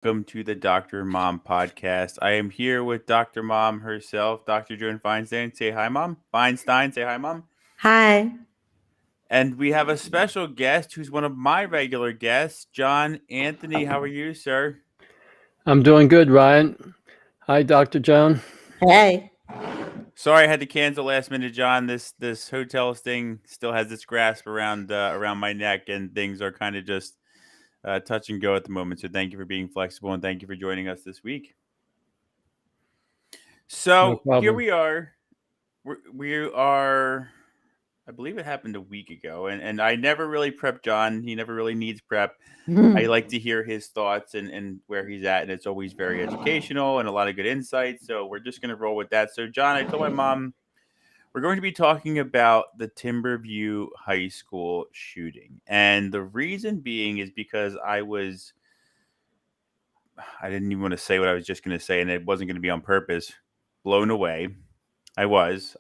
Welcome to the Dr. Mom podcast. I am here with Dr. Mom herself, Dr. Joan Feinstein. Say hi, Mom. Feinstein, say hi, Mom. Hi. And we have a special guest who's one of my regular guests, John Anthony. How are you, sir? I'm doing good, Ryan. Hi, Dr. Joan. Hey. Sorry I had to cancel last minute, John. This hotel thing still has its grasp around my neck, and things are kind of just touch and go at the moment. So thank you for being flexible, and thank you for joining us this week. No So here problem. we are. We are. I believe it happened a week ago, and I never really prep John. He never really needs prep. I like to hear his thoughts and where he's at, and it's always very educational and a lot of good insight. So we're just gonna roll with that. So John, I told my mom we're going to be talking about the Timberview High School shooting, and the reason being is because I didn't even want to say what I was just going to say, and it wasn't going to be on purpose. Blown away. I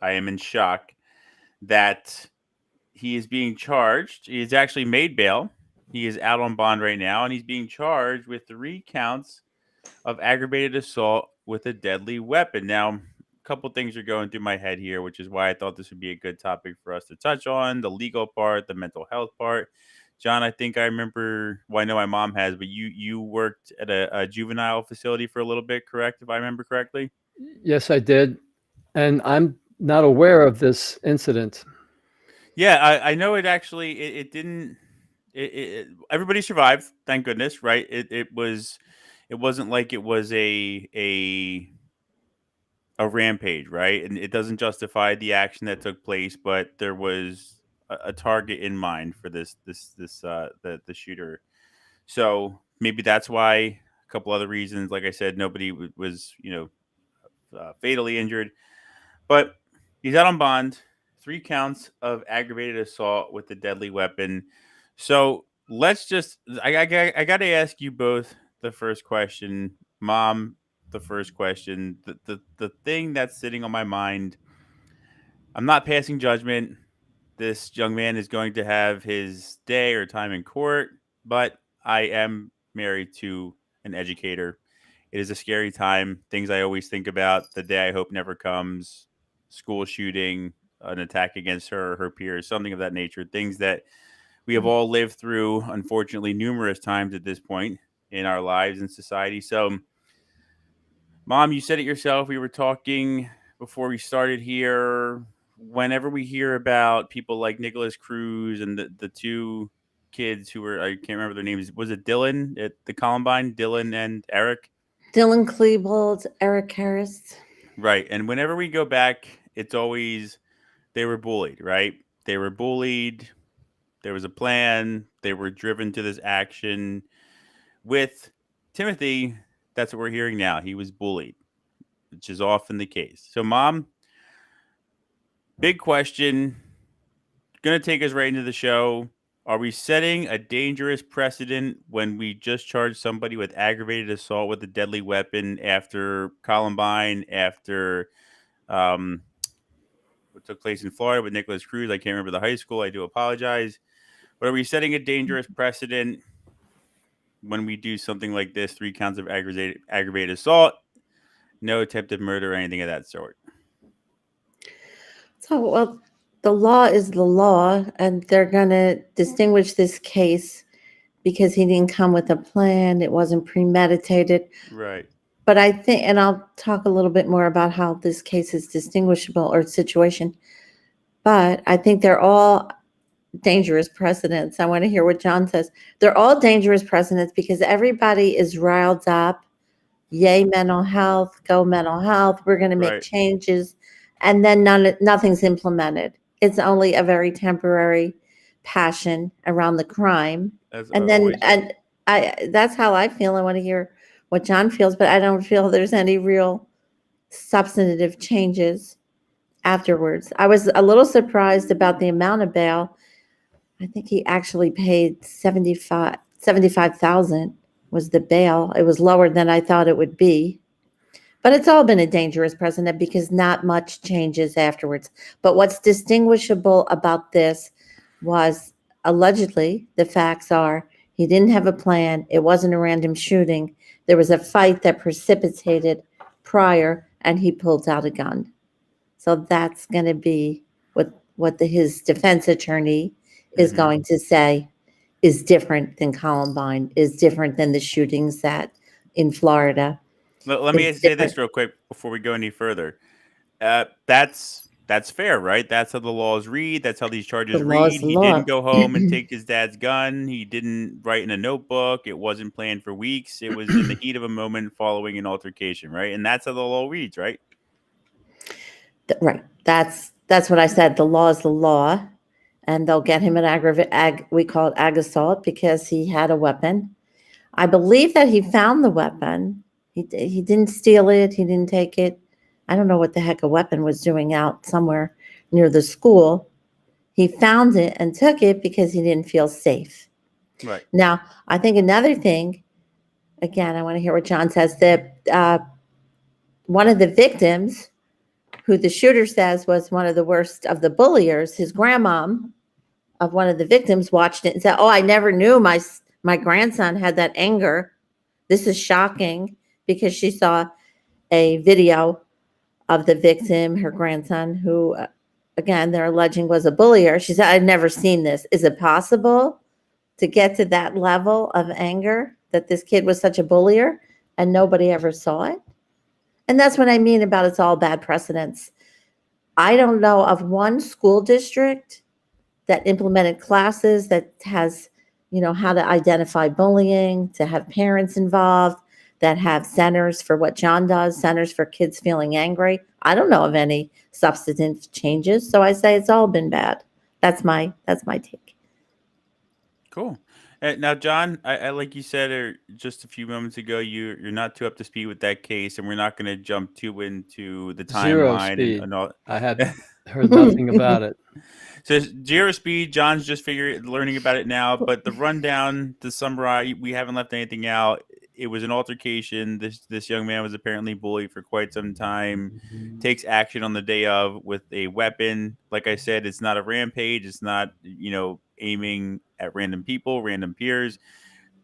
am in shock that he is being charged. He has actually made bail. He is out on bond right now, and he's being charged with 3 counts of aggravated assault with a deadly weapon. Now, a couple things are going through my head here, which is why I thought this would be a good topic for us to touch on: the legal part, the mental health part. John, I think I remember. Well, I know my mom has, but you worked at a juvenile facility for a little bit, correct? If I remember correctly. Yes, I did. And I'm not aware of this incident. Yeah, I know it actually it didn't everybody survived, thank goodness, right? It wasn't like it was a rampage, right? And it doesn't justify the action that took place, but there was a target in mind for the shooter. So maybe that's why. A couple other reasons, like I said, nobody was fatally injured, but he's out on bond. 3 counts of aggravated assault with a deadly weapon. So let's just. I got to ask you both the first question, Mom. The first question, the thing that's sitting on my mind. I'm not passing judgment. This young man is going to have his day or time in court, but I am married to an educator. It is a scary time. Things I always think about, the day I hope never comes, school shooting, an attack against her or her peers, something of that nature. Things that we have all lived through, unfortunately, numerous times at this point in our lives and society. So, Mom, you said it yourself. We were talking before we started here. Whenever we hear about people like Nicholas Cruz and the two kids who were, I can't remember their names. Was it Dylan at the Columbine? Dylan and Eric? Dylan Klebold, Eric Harris. Right. And whenever we go back, it's always they were bullied, right? They were bullied. There was a plan. They were driven to this action. With Timothy, that's what we're hearing now. He was bullied, which is often the case. So, Mom, big question. Going to take us right into the show. Are we setting a dangerous precedent when we just charge somebody with aggravated assault with a deadly weapon after Columbine, after what took place in Florida with Nicholas Cruz? I can't remember the high school. I do apologize. But are we setting a dangerous precedent when we do something like this? 3 counts of aggravated assault, no attempted murder or anything of that sort. Well, the law is the law, and they're going to distinguish this case because he didn't come with a plan. It wasn't premeditated. Right. But I think, and I'll talk a little bit more about how this case is distinguishable or situation. But I think they're all dangerous precedents. I want to hear what John says. They're all dangerous precedents because everybody is riled up. Yay, mental health, go mental health. We're going to make Right. changes. And then nothing's implemented. It's only a very temporary passion around the crime. As And then, always. and that's how I feel. I want to hear what John feels, but I don't feel there's any real substantive changes afterwards. I was a little surprised about the amount of bail. I think he actually paid 75,000 was the bail. It was lower than I thought it would be. But it's all been a dangerous precedent because not much changes afterwards. But what's distinguishable about this was allegedly the facts are he didn't have a plan. It wasn't a random shooting. there was a fight that precipitated prior, and he pulled out a gun. So that's going to be what his defense attorney is going to say is different than Columbine, is different than the shootings that in Florida. Let me say this real quick before we go any further. That's fair, right? That's how the laws read. That's how these charges read. He didn't go home and take his dad's gun. He didn't write in a notebook. It wasn't planned for weeks. It was in the heat of a moment following an altercation, right? And that's how the law reads, right? Right. That's what I said. The law is the law, and they'll get him an we call it ag assault because he had a weapon. I believe that he found the weapon. He didn't steal it. He didn't take it. I don't know what the heck a weapon was doing out somewhere near the school. He found it and took it because he didn't feel safe. Right. Now, I think another thing, again, I want to hear what John says, that one of the victims, who the shooter says was one of the worst of the bulliers, his grandmom of one of the victims watched it and said, "Oh, I never knew my grandson had that anger. This is shocking," because she saw a video of the victim, her grandson, who, again, they're alleging was a bullier. She said, "I've never seen this. Is it possible to get to that level of anger that this kid was such a bullier and nobody ever saw it?" And that's what I mean about it's all bad precedents. I don't know of one school district that implemented classes that has, how to identify bullying, to have parents involved, that have centers for what John does, centers for kids feeling angry. I don't know of any substantive changes. So I say it's all been bad. That's my take. Cool. Now, John, I like you said just a few moments ago, you're not too up to speed with that case, and we're not going to jump too into the Zero timeline speed. and all. I had heard nothing about it. So zero speed. John's just learning about it now. But the rundown, to summarize, we haven't left anything out. It was an altercation. This young man was apparently bullied for quite some time. Takes action on the day of with a weapon. Like I said, it's not a rampage. It's not aiming at random people, random peers.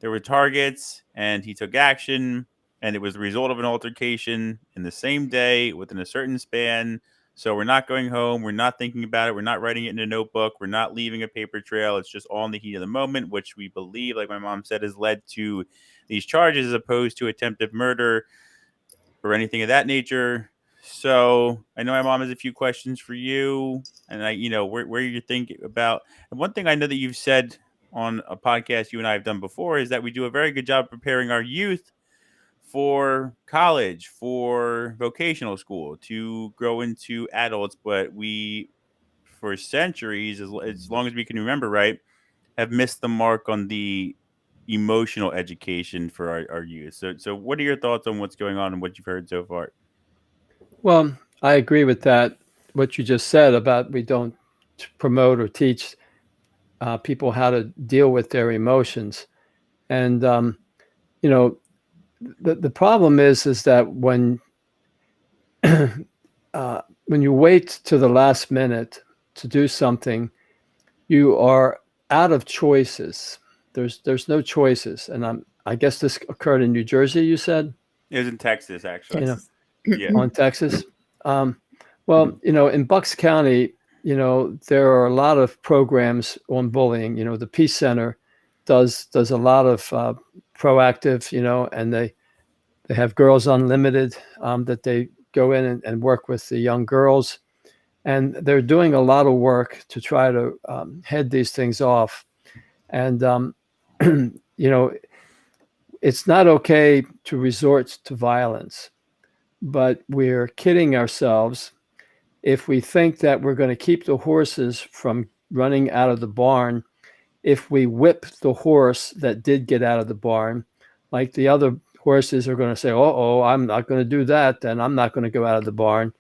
There were targets, and he took action, and it was the result of an altercation in the same day within a certain span. So we're not going home. We're not thinking about it. We're not writing it in a notebook. We're not leaving a paper trail. It's just all in the heat of the moment, which we believe, like my mom said, has led to these charges as opposed to attempted murder or anything of that nature. So I know my mom has a few questions for you, and where you think about. And one thing I know that you've said on a podcast you and I have done before is that we do a very good job preparing our youth for college, for vocational school, to grow into adults. But we, for centuries, as long as we can remember, right, have missed the mark on the emotional education for our youth. So what are your thoughts on what's going on and what you've heard so far? Well, I agree with that. What you just said about we don't promote or teach people how to deal with their emotions. And, the problem is that when you wait to the last minute to do something, you are out of choices. There's no choices. And I guess this occurred in New Jersey, you said? It was in Texas, actually. Yeah. On Texas. Well, in Bucks County, there are a lot of programs on bullying. The Peace Center does a lot of proactive, and they have Girls Unlimited that they go in and work with the young girls. And they're doing a lot of work to try to head these things off. And, it's not okay to resort to violence, but we're kidding ourselves if we think that we're going to keep the horses from running out of the barn if we whip the horse that did get out of the barn. Like the other horses are going to say, "Oh, I'm not going to do that, then I'm not going to go out of the barn,"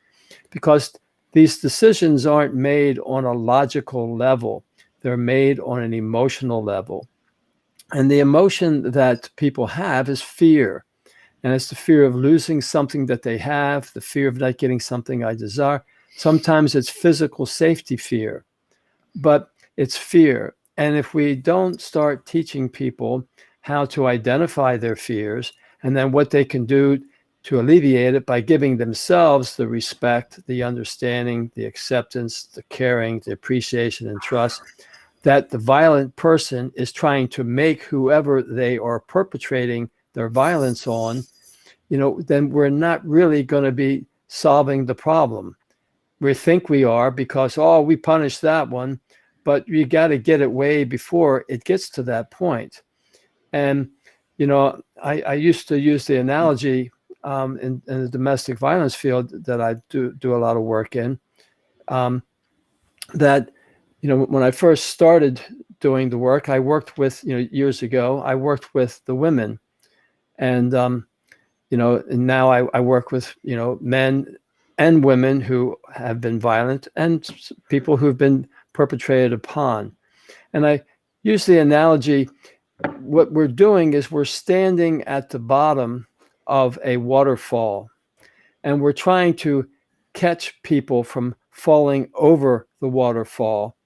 because these decisions aren't made on a logical level. They're made on an emotional level. And the emotion that people have is fear. And it's the fear of losing something that they have, the fear of not getting something I desire. Sometimes it's physical safety fear, but it's fear. And if we don't start teaching people how to identify their fears and then what they can do to alleviate it by giving themselves the respect, the understanding, the acceptance, the caring, the appreciation and trust that the violent person is trying to make whoever they are perpetrating their violence on, then we're not really going to be solving the problem. We think we are because, we punished that one, but you got to get it way before it gets to that point. And, I used to use the analogy in the domestic violence field that I do a lot of work in, that, when I first started doing the work, I worked with, years ago, I worked with the women. And, and now I work with, men and women who have been violent and people who've been perpetrated upon. And I use the analogy, what we're doing is we're standing at the bottom of a waterfall and we're trying to catch people from falling over the waterfall,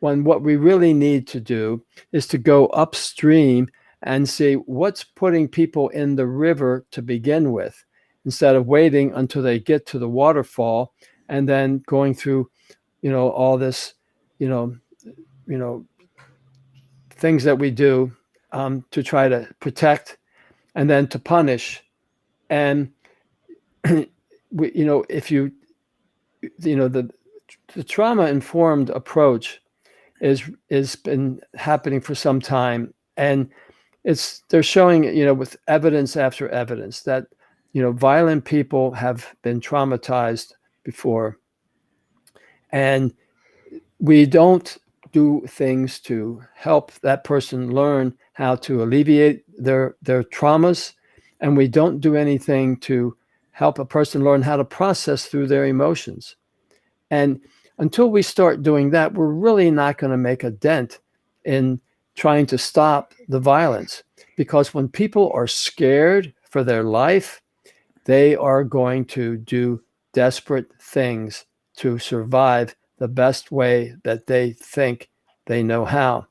when what we really need to do is to go upstream and see what's putting people in the river to begin with, instead of waiting until they get to the waterfall and then going through, all this, things that we do to try to protect and then to punish. And if you, the trauma-informed approach is been happening for some time, and they're showing, with evidence after evidence that, violent people have been traumatized before, and we don't do things to help that person learn how to alleviate their traumas, and we don't do anything to help a person learn how to process through their emotions. And until we start doing that, we're really not going to make a dent in trying to stop the violence. Because when people are scared for their life, they are going to do desperate things to survive the best way that they think they know how.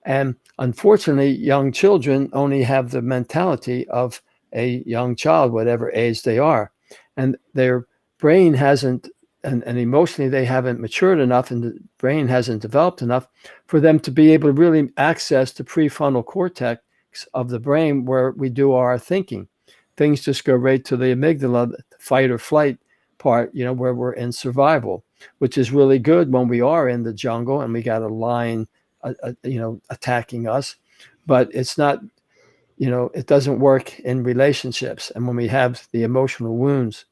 And unfortunately, young children only have the mentality of a young child, whatever age they are. And their brain hasn't, and emotionally, they haven't matured enough, and the brain hasn't developed enough for them to be able to really access the prefrontal cortex of the brain where we do our thinking. Things just go right to the amygdala, the fight or flight part, where we're in survival, which is really good when we are in the jungle and we got a lion, attacking us. But it's not, it doesn't work in relationships and when we have the emotional wounds.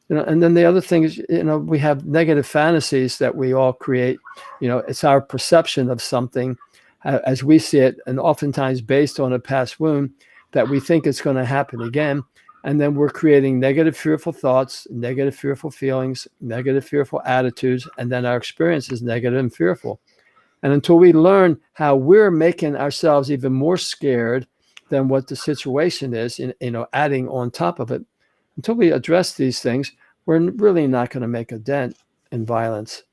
And then the other thing is, we have negative fantasies that we all create. It's our perception of something as we see it, and oftentimes based on a past wound that we think it's going to happen again. And then we're creating negative, fearful thoughts, negative, fearful feelings, negative, fearful attitudes, and then our experience is negative and fearful. And until we learn how we're making ourselves even more scared than what the situation is, adding on top of it, until we address these things, we're really not going to make a dent in violence.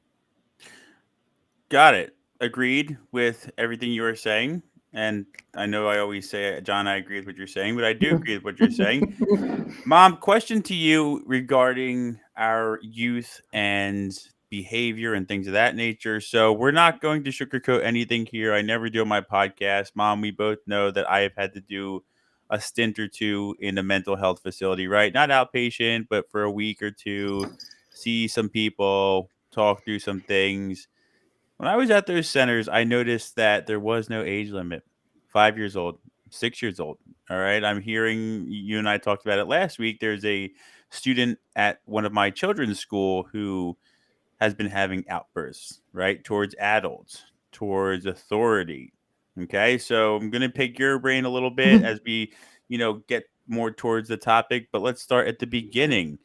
Got it. Agreed with everything you were saying. And I know I always say, John, I agree with what you're saying, but I do agree with what you're saying. Mom, question to you regarding our youth and behavior and things of that nature. So we're not going to sugarcoat anything here. I never do on my podcast. Mom, we both know that I have had to do a stint or two in a mental health facility, right? Not outpatient, but for a week or two, see some people, talk through some things. When I was at those centers, I noticed that there was no age limit. 5 years old, 6 years old. All right. I'm hearing you and I talked about it last week. There's a student at one of my children's school who has been having outbursts, right? Towards adults, towards authority. Okay. So I'm going to pick your brain a little bit as we, get more towards the topic, but let's start at the beginning.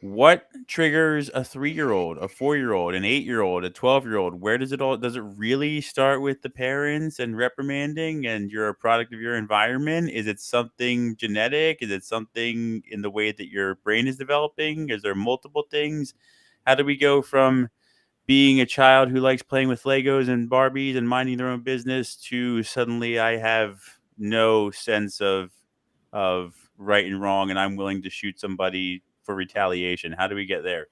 What triggers a 3-year-old, a 4-year-old, an 8-year-old, a 12-year-old? Where does it really start with the parents and reprimanding and you're a product of your environment? Is it something genetic? Is it something in the way that your brain is developing? Is there multiple things? How do we go from being a child who likes playing with Legos and Barbies and minding their own business to suddenly I have no sense of right and wrong, and I'm willing to shoot somebody for retaliation? How do we get there?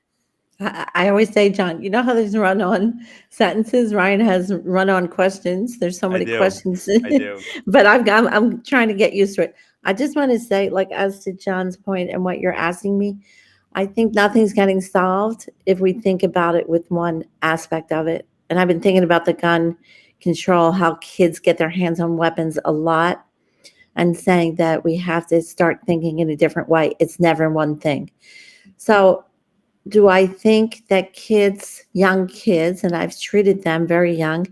I always say, John, you know how there's run-on sentences? Ryan has run-on questions. There's so I many do. questions, I do. but I'm trying to get used to it. I just want to say, like, as to John's point and what you're asking me, I think nothing's getting solved if we think about it with one aspect of it. And I've been thinking about the gun control, how kids get their hands on weapons a lot, and saying that we have to start thinking in a different way. It's never one thing. So do I think that kids, young kids, and I've treated them very young,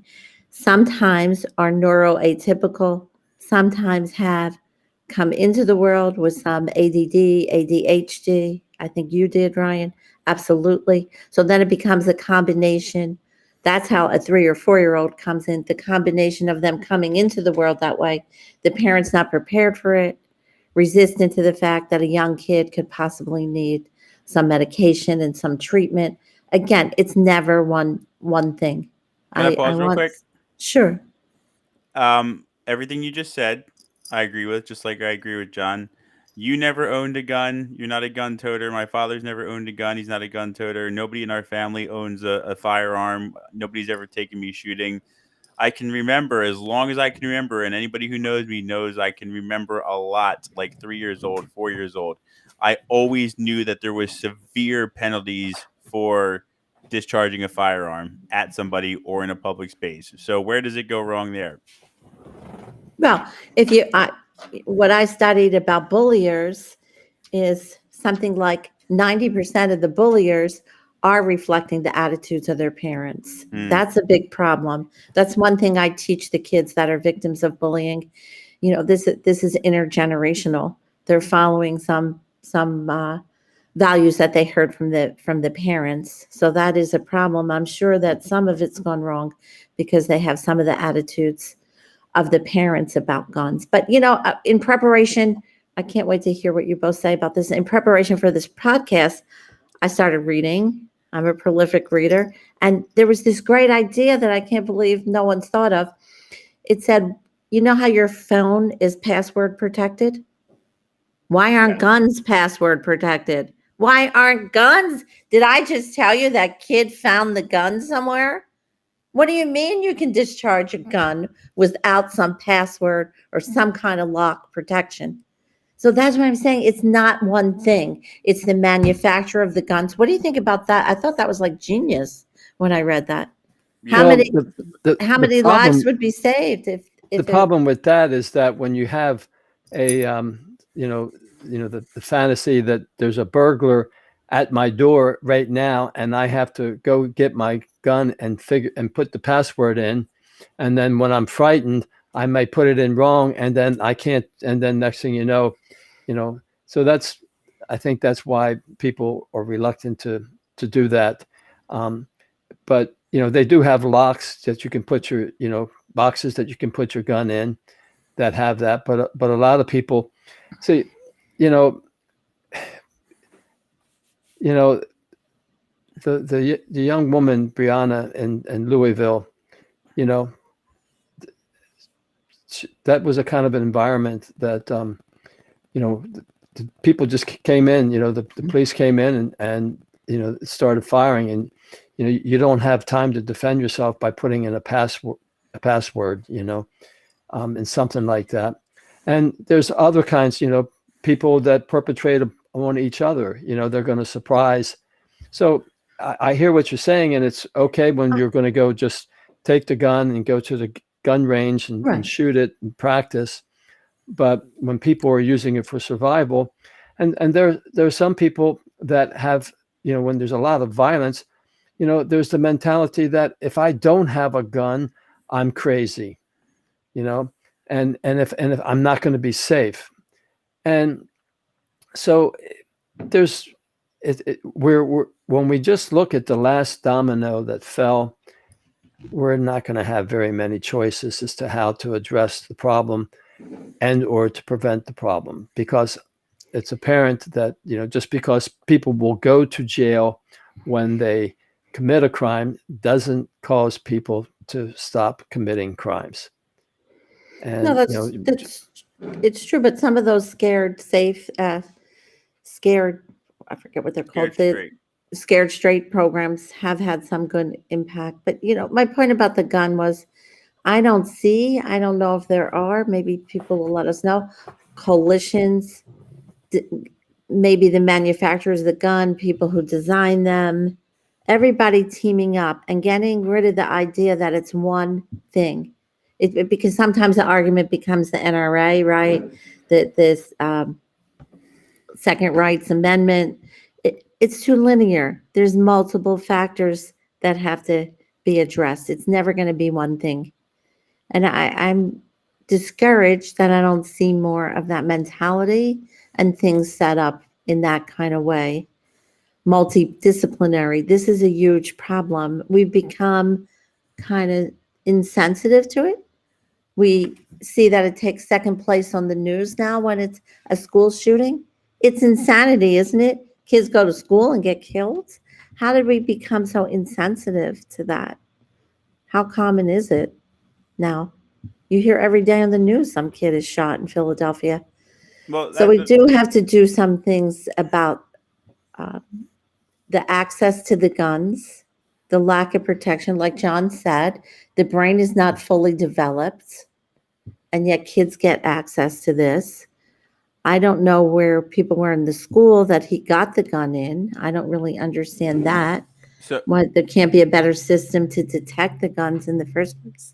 sometimes are neuroatypical, sometimes have come into the world with some ADD, ADHD. I think you did, Ryan. Absolutely. So then it becomes a combination. That's how a 3 or 4-year-old comes in, the combination of them coming into the world that way, the parents not prepared for it, resistant to the fact that a young kid could possibly need some medication and some treatment. Again, it's never one thing. Can I I pause real want, quick? sure. Everything you just said, I agree with, just like I agree with John. You never owned a gun. You're not a gun toter. My father's never owned a gun. He's not a gun toter. Nobody in our family owns a firearm. Nobody's ever taken me shooting. I can remember as long as I can remember, and anybody who knows me knows I can remember a lot, like 3 years old, 4 years old. I always knew that there was severe penalties for discharging a firearm at somebody or in a public space. So where does it go wrong there? Well, what I studied about bulliers is something like 90% of the bulliers are reflecting the attitudes of their parents. That's a big problem. That's one thing I teach the kids that are victims of bullying. You know, this is intergenerational. They're following some values that they heard from the parents. So that is a problem. I'm sure that some of it's gone wrong because they have some of the attitudes of the parents about guns. But in preparation, I can't wait to hear what you both say about this. In preparation for this podcast, I started reading. I'm a prolific reader. And there was this great idea that I can't believe no one's thought of. It said, you know how your phone is password protected? Why aren't guns password protected? Why aren't guns? Did I just tell you that kid found the gun somewhere? What do you mean you can discharge a gun without some password or some kind of lock protection? So that's what I'm saying. It's not one thing. It's the manufacturer of the guns. What do you think about that? I thought that was like genius when I read that. How Well, many lives would be saved if the problem with that is that when you have a the fantasy that there's a burglar at my door right now and I have to go get my gun and put the password in, and then when I'm frightened I might put it in wrong and then I can't, and then next thing you know, so I think that's why people are reluctant to do that. But they do have locks that you can put your boxes that you can put your gun in that have that, but a lot of people see, the young woman Brianna in Louisville, that was a kind of an environment that the people just came in, the police came in and started firing, and you don't have time to defend yourself by putting in a password, and something like that. And there's other kinds, people that perpetrate on each other, they're going to surprise. So I hear what you're saying, and it's okay when you're going to go just take the gun and go to the gun range and shoot it and practice. But when people are using it for survival, and there are some people that have, when there's a lot of violence, there's the mentality that if I don't have a gun, I'm crazy, and if I'm not going to be safe. And so there's when we just look at the last domino that fell, we're not going to have very many choices as to how to address the problem and or to prevent the problem, because it's apparent that just because people will go to jail when they commit a crime doesn't cause people to stop committing crimes. And no, that's It's true, but some of those scared, I forget what they're Scared called, the straight. scared straight programs have had some good impact. But, my point about the gun was I don't know if there are, maybe people will let us know, coalitions, d- maybe the manufacturers of the gun, people who design them, everybody teaming up and getting rid of the idea that it's one thing. Because sometimes the argument becomes the NRA, right? That this Second Rights Amendment, it's too linear. There's multiple factors that have to be addressed. It's never going to be one thing. And I'm discouraged that I don't see more of that mentality and things set up in that kind of way. Multidisciplinary. This is a huge problem. We've become kind of insensitive to it. We see that it takes second place on the news now when it's a school shooting. It's insanity, isn't it? Kids go to school and get killed. How did we become so insensitive to that? How common is it now? You hear every day on the news some kid is shot in Philadelphia. Well, So we do have to do some things about uh, the access to the guns, the lack of protection. Like John said, the brain is not fully developed, and yet kids get access to this. I don't know where people were in the school that he got the gun in. I don't really understand that. so Why there can't be a better system to detect the guns in the first place.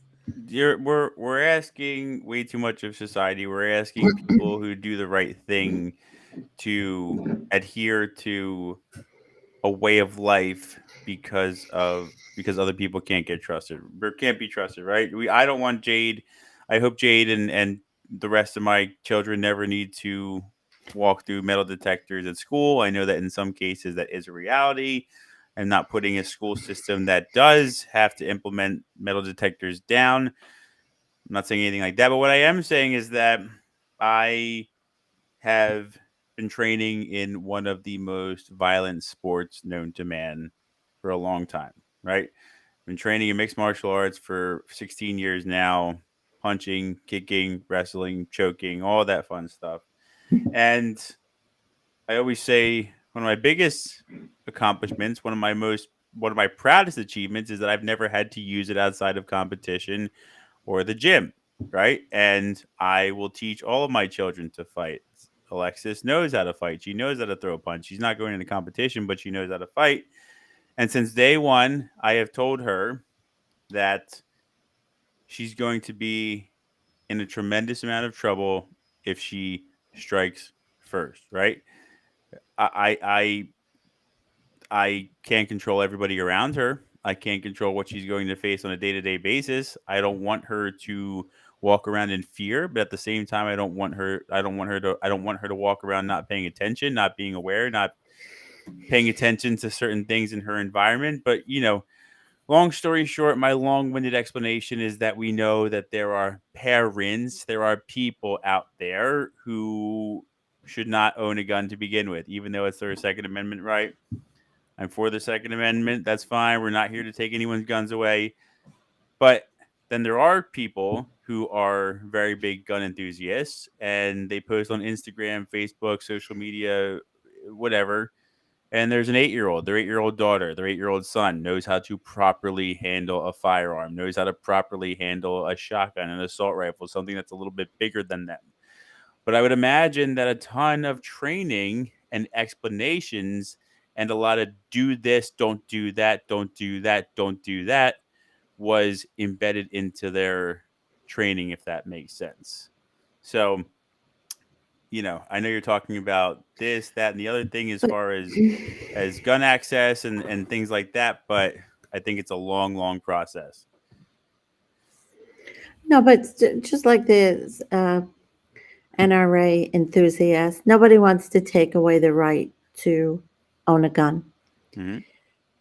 we're asking way too much of society. We're asking people who do the right thing to adhere to a way of life because other people can't get trusted or can't be trusted, right? I don't want Jade. I hope Jade and the rest of my children never need to walk through metal detectors at school. I know that in some cases that is a reality. I'm not putting a school system that does have to implement metal detectors down. I'm not saying anything like that, but what I am saying is that I have been training in one of the most violent sports known to man for a long time, right? Been training in mixed martial arts for 16 years now, punching, kicking, wrestling, choking, all that fun stuff. And I always say one of my biggest accomplishments, one of my proudest achievements is that I've never had to use it outside of competition or the gym, right? And I will teach all of my children to fight. Alexis knows how to fight. She knows how to throw a punch. She's not going into competition, but she knows how to fight. And since day one, I have told her that she's going to be in a tremendous amount of trouble if she strikes first, right? I I I can't control everybody around her. I can't control what she's going to face on a day-to-day basis. I don't want her to walk around in fear, but at the same time I don't want her to walk around not paying attention, not being aware, not paying attention to certain things in her environment. But, long story short, my long-winded explanation is that we know that there are parents, there are people out there who should not own a gun to begin with, even though it's their Second Amendment right. I'm for the Second Amendment. That's fine. We're not here to take anyone's guns away. But then there are people who are very big gun enthusiasts and they post on Instagram, Facebook, social media, whatever. And there's an 8-year-old, their 8-year-old daughter, their 8-year-old son knows how to properly handle a firearm, knows how to properly handle a shotgun, an assault rifle, something that's a little bit bigger than them. But I would imagine that a ton of training and explanations and a lot of do this, don't do that, don't do that, don't do that was embedded into their training, if that makes sense. So, I know you're talking about this, that, and the other thing as But far as gun access and things like that, but I think it's a long, long process. no, but just like the NRA enthusiasts, nobody wants to take away the right to own a gun. Hmm.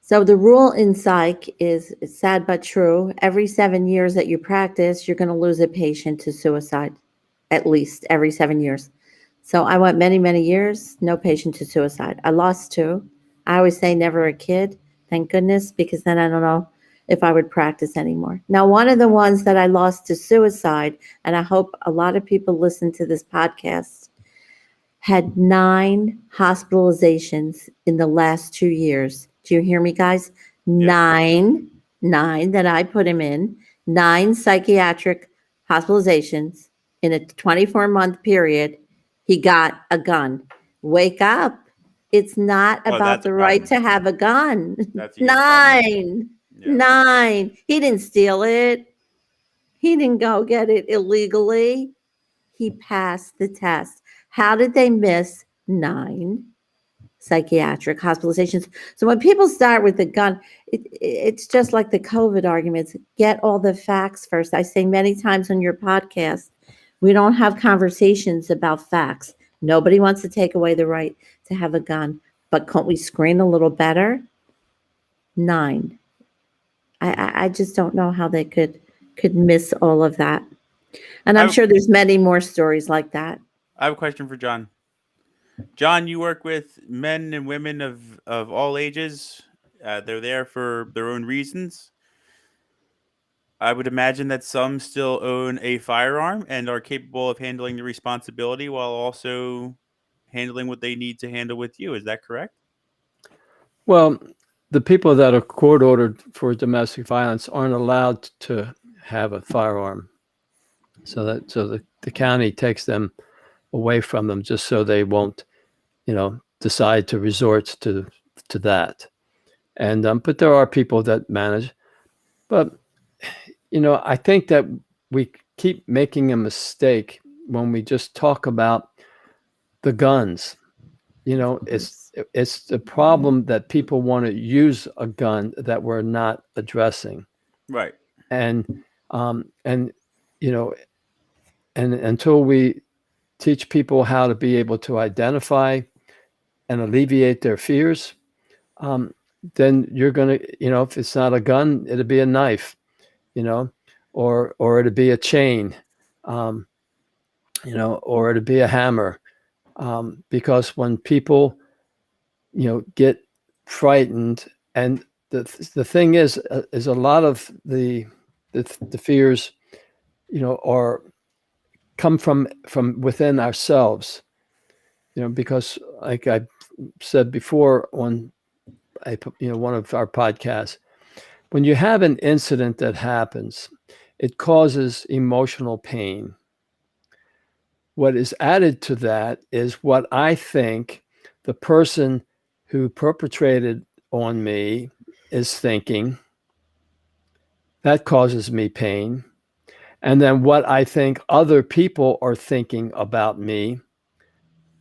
So the rule in psych is it's sad but true. Every 7 years that you practice, you're going to lose a patient to suicide, at least every 7 years. So I went many, many years, no patient to suicide. I lost two. I always say never a kid, thank goodness, because then I don't know if I would practice anymore. Now, one of the ones that I lost to suicide, and I hope a lot of people listen to this podcast, had 9 hospitalizations in the last 2 years. Do you hear me, guys? Nine that I put him in, 9 psychiatric hospitalizations in a 24-month period. He got a gun. Wake up. It's not Oh, about that's a the right problem. to have a gun. That's a huge problem. 9. Yeah. 9. He didn't steal it. He didn't go get it illegally. He passed the test. How did they miss 9 psychiatric hospitalizations? So when people start with the gun, it's just like the COVID arguments. Get all the facts first. I say many times on your podcast, we don't have conversations about facts. Nobody wants to take away the right to have a gun, but can't we screen a little better? 9. I just don't know how they could miss all of that. And I'm sure there's many more stories like that. I have a question for John. John, you work with men and women of all ages. They're there for their own reasons. I would imagine that some still own a firearm and are capable of handling the responsibility while also handling what they need to handle with you. Is that correct? Well, the people that are court ordered for domestic violence aren't allowed to have a firearm. So the county takes them away from them just so they won't, decide to resort to that. And but there are people that manage. But I think that we keep making a mistake when we just talk about the guns. It's the problem that people want to use a gun that we're not addressing. Right. And until we teach people how to be able to identify and alleviate their fears, then you're going to, if it's not a gun, it'll be a knife, or it'll be a chain, or it'll be a hammer. Because when people, get frightened, and the thing is a lot of the fears, are come from within ourselves, because like I said before on one of our podcasts, when you have an incident that happens, it causes emotional pain. What is added to that is what I think the person who perpetrated on me is thinking. That causes me pain. And then what I think other people are thinking about me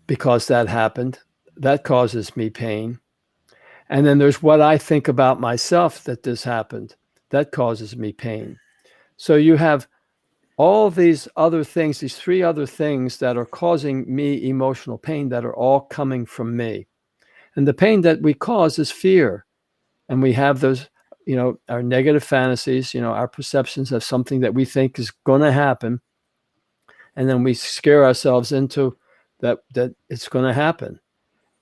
because that happened, that causes me pain. And then there's what I think about myself that this happened, that causes me pain. So you have all these other things, these 3 other things that are causing me emotional pain that are all coming from me. And the pain that we cause is fear. And we have those, our negative fantasies, our perceptions of something that we think is going to happen. And then we scare ourselves into that it's going to happen.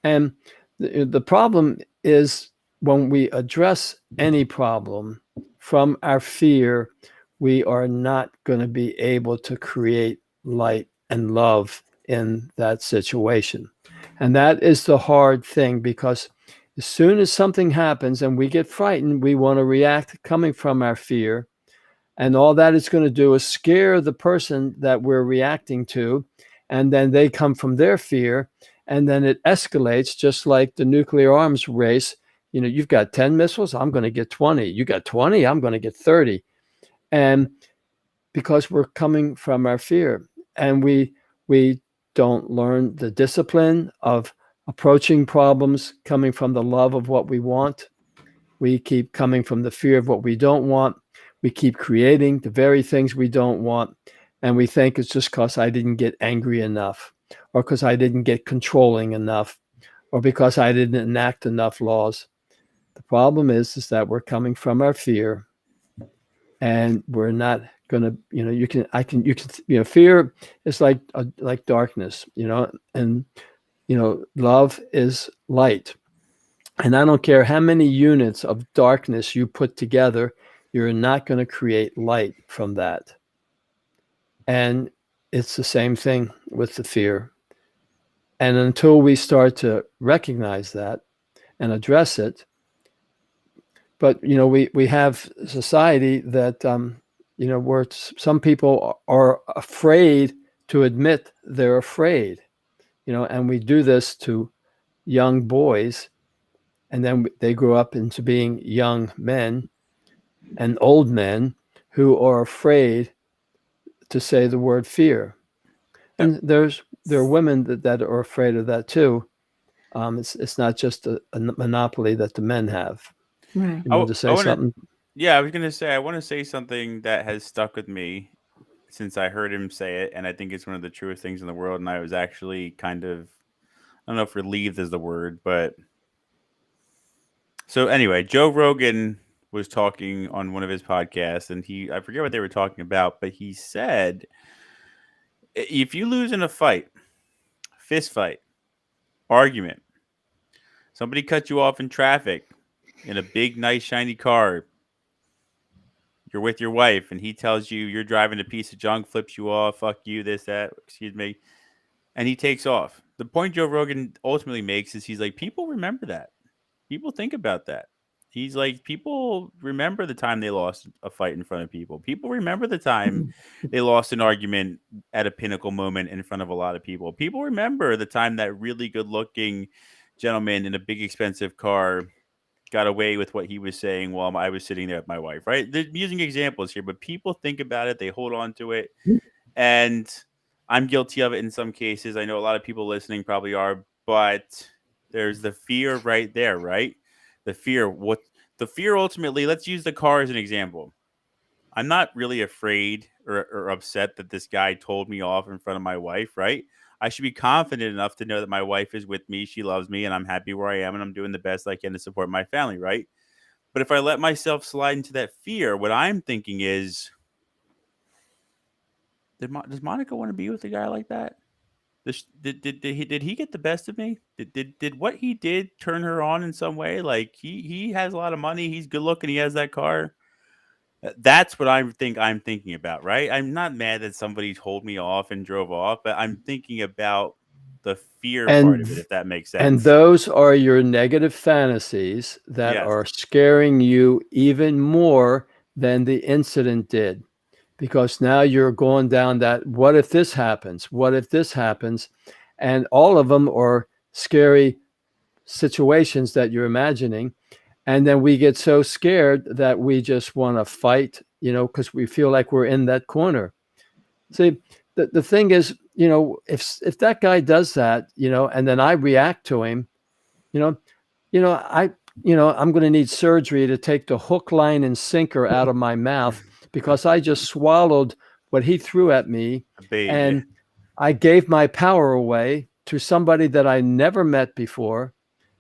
And the problem is when we address any problem from our fear, we are not going to be able to create light and love in that situation. And that is the hard thing, because as soon as something happens and we get frightened, we want to react coming from our fear. And all that is going to do is scare the person that we're reacting to. And then they come from their fear. And then it escalates, just like the nuclear arms race. You've got 10 missiles, I'm going to get 20. You got 20, I'm going to get 30. And because we're coming from our fear, and we don't learn the discipline of approaching problems coming from the love of what we want. We keep coming from the fear of what we don't want. We keep creating the very things we don't want. And we think it's just because I didn't get angry enough, or because I didn't get controlling enough, or because I didn't enact enough laws. The problem is that we're coming from our fear, and we're not going to, fear is like darkness, and, love is light. And I don't care how many units of darkness you put together, you're not going to create light from that. And it's the same thing with the fear. And until we start to recognize that and address it, but we have a society that where some people are afraid to admit they're afraid, and we do this to young boys, and then they grow up into being young men and old men who are afraid to say the word fear. And there are women that are afraid of that too. It's not just a monopoly that the men have. Right. You want to say something? Yeah, I was gonna say I want to say something that has stuck with me since I heard him say it, and I think it's one of the truest things in the world. And I was actually kind of, I don't know if relieved is the word, but so anyway, Joe Rogan was talking on one of his podcasts, and I forget what they were talking about, but he said, if you lose in a fight, fist fight, argument, somebody cut you off in traffic in a big, nice, shiny car, you're with your wife, and he tells you you're driving a piece of junk, flips you off, fuck you, this, that, excuse me, and he takes off. The point Joe Rogan ultimately makes is he's like, people remember that. People think about that. He's like, people remember the time they lost a fight in front of people. People remember the time they lost an argument at a pinnacle moment in front of a lot of people. People remember the time that really good looking gentleman in a big expensive car got away with what he was saying while I was sitting there with my wife, right? They're using examples here, but people think about it. They hold on to it. And I'm guilty of it in some cases. I know a lot of people listening probably are, but there's the fear right there, right? The fear ultimately, let's use the car as an example. I'm not really afraid or upset that this guy told me off in front of my wife, right? I should be confident enough to know that my wife is with me, she loves me, and I'm happy where I am, and I'm doing the best I can to support my family, right? But if I let myself slide into that fear, what I'm thinking is, does Monica want to be with a guy like that? Did he get the best of me? Did what he did turn her on in some way? Like he has a lot of money, he's good looking, he has that car. That's what I'm thinking about, right? I'm not mad that somebody told me off and drove off, but I'm thinking about the fear part of it, if that makes sense. And those are your negative fantasies that are scaring you even more than the incident did. Because now you're going down that, what if this happens? What if this happens? And all of them are scary situations that you're imagining. And then we get so scared that we just want to fight, because we feel like we're in that corner. See, the thing is, if that guy does that, and then I react to him, I'm going to need surgery to take the hook, line, and sinker out of my mouth because I just swallowed what he threw at me, and I gave my power away to somebody that I never met before,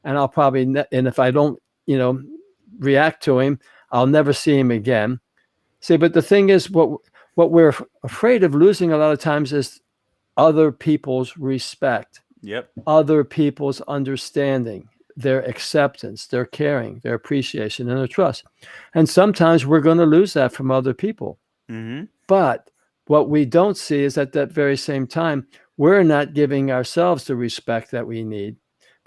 and I'll probably and if I don't, react to him, I'll never see him again. See, but the thing is, what we're afraid of losing a lot of times is other people's respect, other people's understanding, their acceptance, their caring, their appreciation, and their trust. And sometimes we're going to lose that from other people. Mm-hmm. But what we don't see is at that very same time, we're not giving ourselves the respect that we need.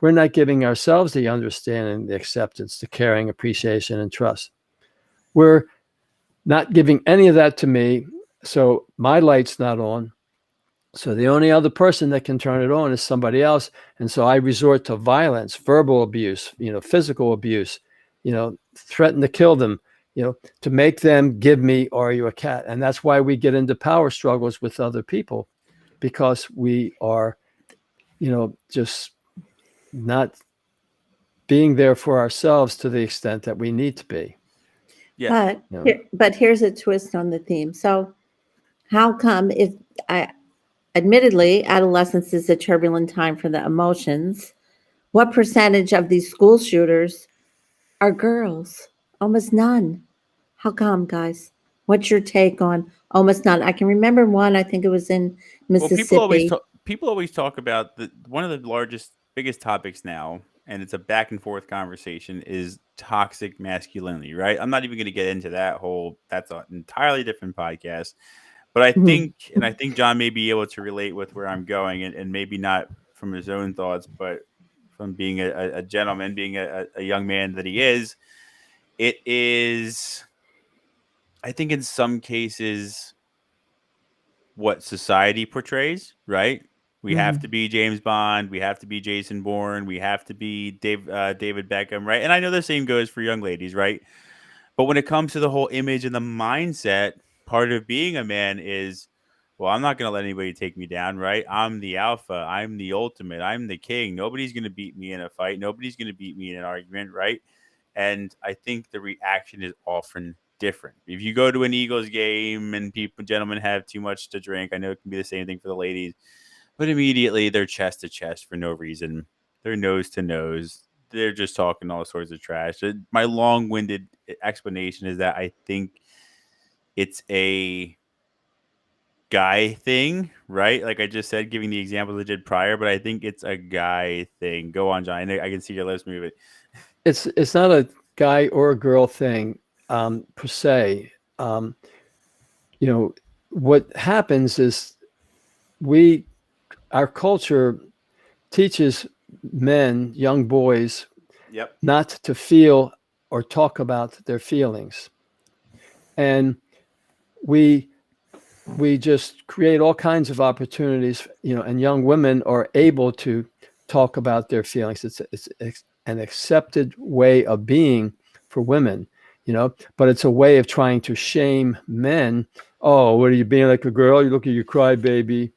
We're not giving ourselves the understanding, the acceptance, the caring, appreciation, and trust. We're not giving any of that to me, so my light's not on. So the only other person that can turn it on is somebody else. And so I resort to violence, verbal abuse, physical abuse, threaten to kill them, to make them give me, "Are you a cat?" And that's why we get into power struggles with other people, because we are, just not being there for ourselves to the extent that we need to be. Yeah. But here's a twist on the theme. So how come admittedly, adolescence is a turbulent time for the emotions. What percentage of these school shooters are girls? Almost none. How come, guys? What's your take on almost none? I can remember one, I think it was in Mississippi. Well, people always talk about one of the biggest topics now and it's a back and forth conversation, is toxic masculinity, right? I'm not even going to get into that whole, that's an entirely different podcast. But I Mhm. think, and I think John may be able to relate with where I'm going, and maybe not from his own thoughts, but from being a gentleman, being a young man that he is, it is, I think in some cases, what society portrays, right? We have to be James Bond, we have to be Jason Bourne, we have to be David Beckham, right? And I know the same goes for young ladies, right? But when it comes to the whole image and the mindset, part of being a man is, well, I'm not going to let anybody take me down, right? I'm the alpha. I'm the ultimate. I'm the king. Nobody's going to beat me in a fight. Nobody's going to beat me in an argument, right? And I think the reaction is often different. If you go to an Eagles game and people, gentlemen, have too much to drink, I know it can be the same thing for the ladies, but immediately they're chest to chest for no reason. They're nose to nose. They're just talking all sorts of trash. My long-winded explanation is that I think it's a guy thing, right? Like I just said, giving the examples I did prior, but I think it's a guy thing. Go on, John. I can see your lips moving. It's not a guy or a girl thing per se. You know, what happens is our culture teaches men, young boys, Yep. not to feel or talk about their feelings. And we just create all kinds of opportunities, and young women are able to talk about their feelings. It's an accepted way of being for women, but it's a way of trying to shame men. Oh, what are you being like a girl? You look at you cry baby,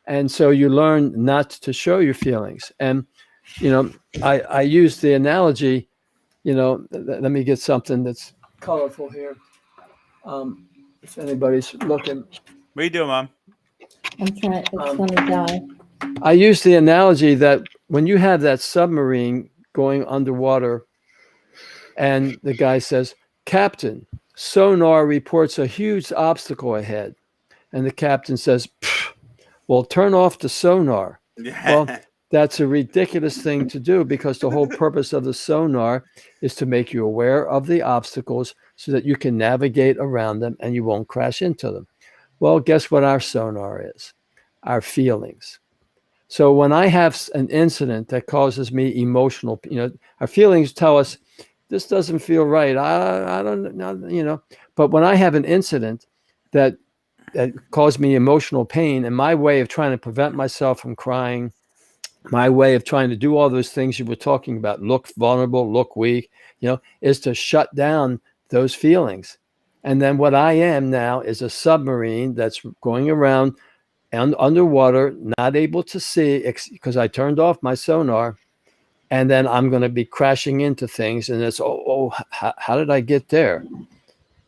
and so you learn not to show your feelings. And I use the analogy, let me get something that's colorful here. If anybody's looking. What are you doing, Mom? I'm trying. It's going to die. I use the analogy that when you have that submarine going underwater and the guy says, Captain, sonar reports a huge obstacle ahead. And the captain says, well, turn off the sonar. Well, that's a ridiculous thing to do because the whole purpose of the sonar is to make you aware of the obstacles so that you can navigate around them and you won't crash into them. Well, guess what our sonar is? Our feelings. So when I have an incident that causes me emotional, our feelings tell us this doesn't feel right. I don't know, but when I have an incident that caused me emotional pain, and my way of trying to prevent myself from crying, my way of trying to do all those things you were talking about, look vulnerable, look weak, is to shut down those feelings. And then what I am now is a submarine that's going around and underwater, not able to see because I turned off my sonar. And then I'm going to be crashing into things. And it's, how did I get there?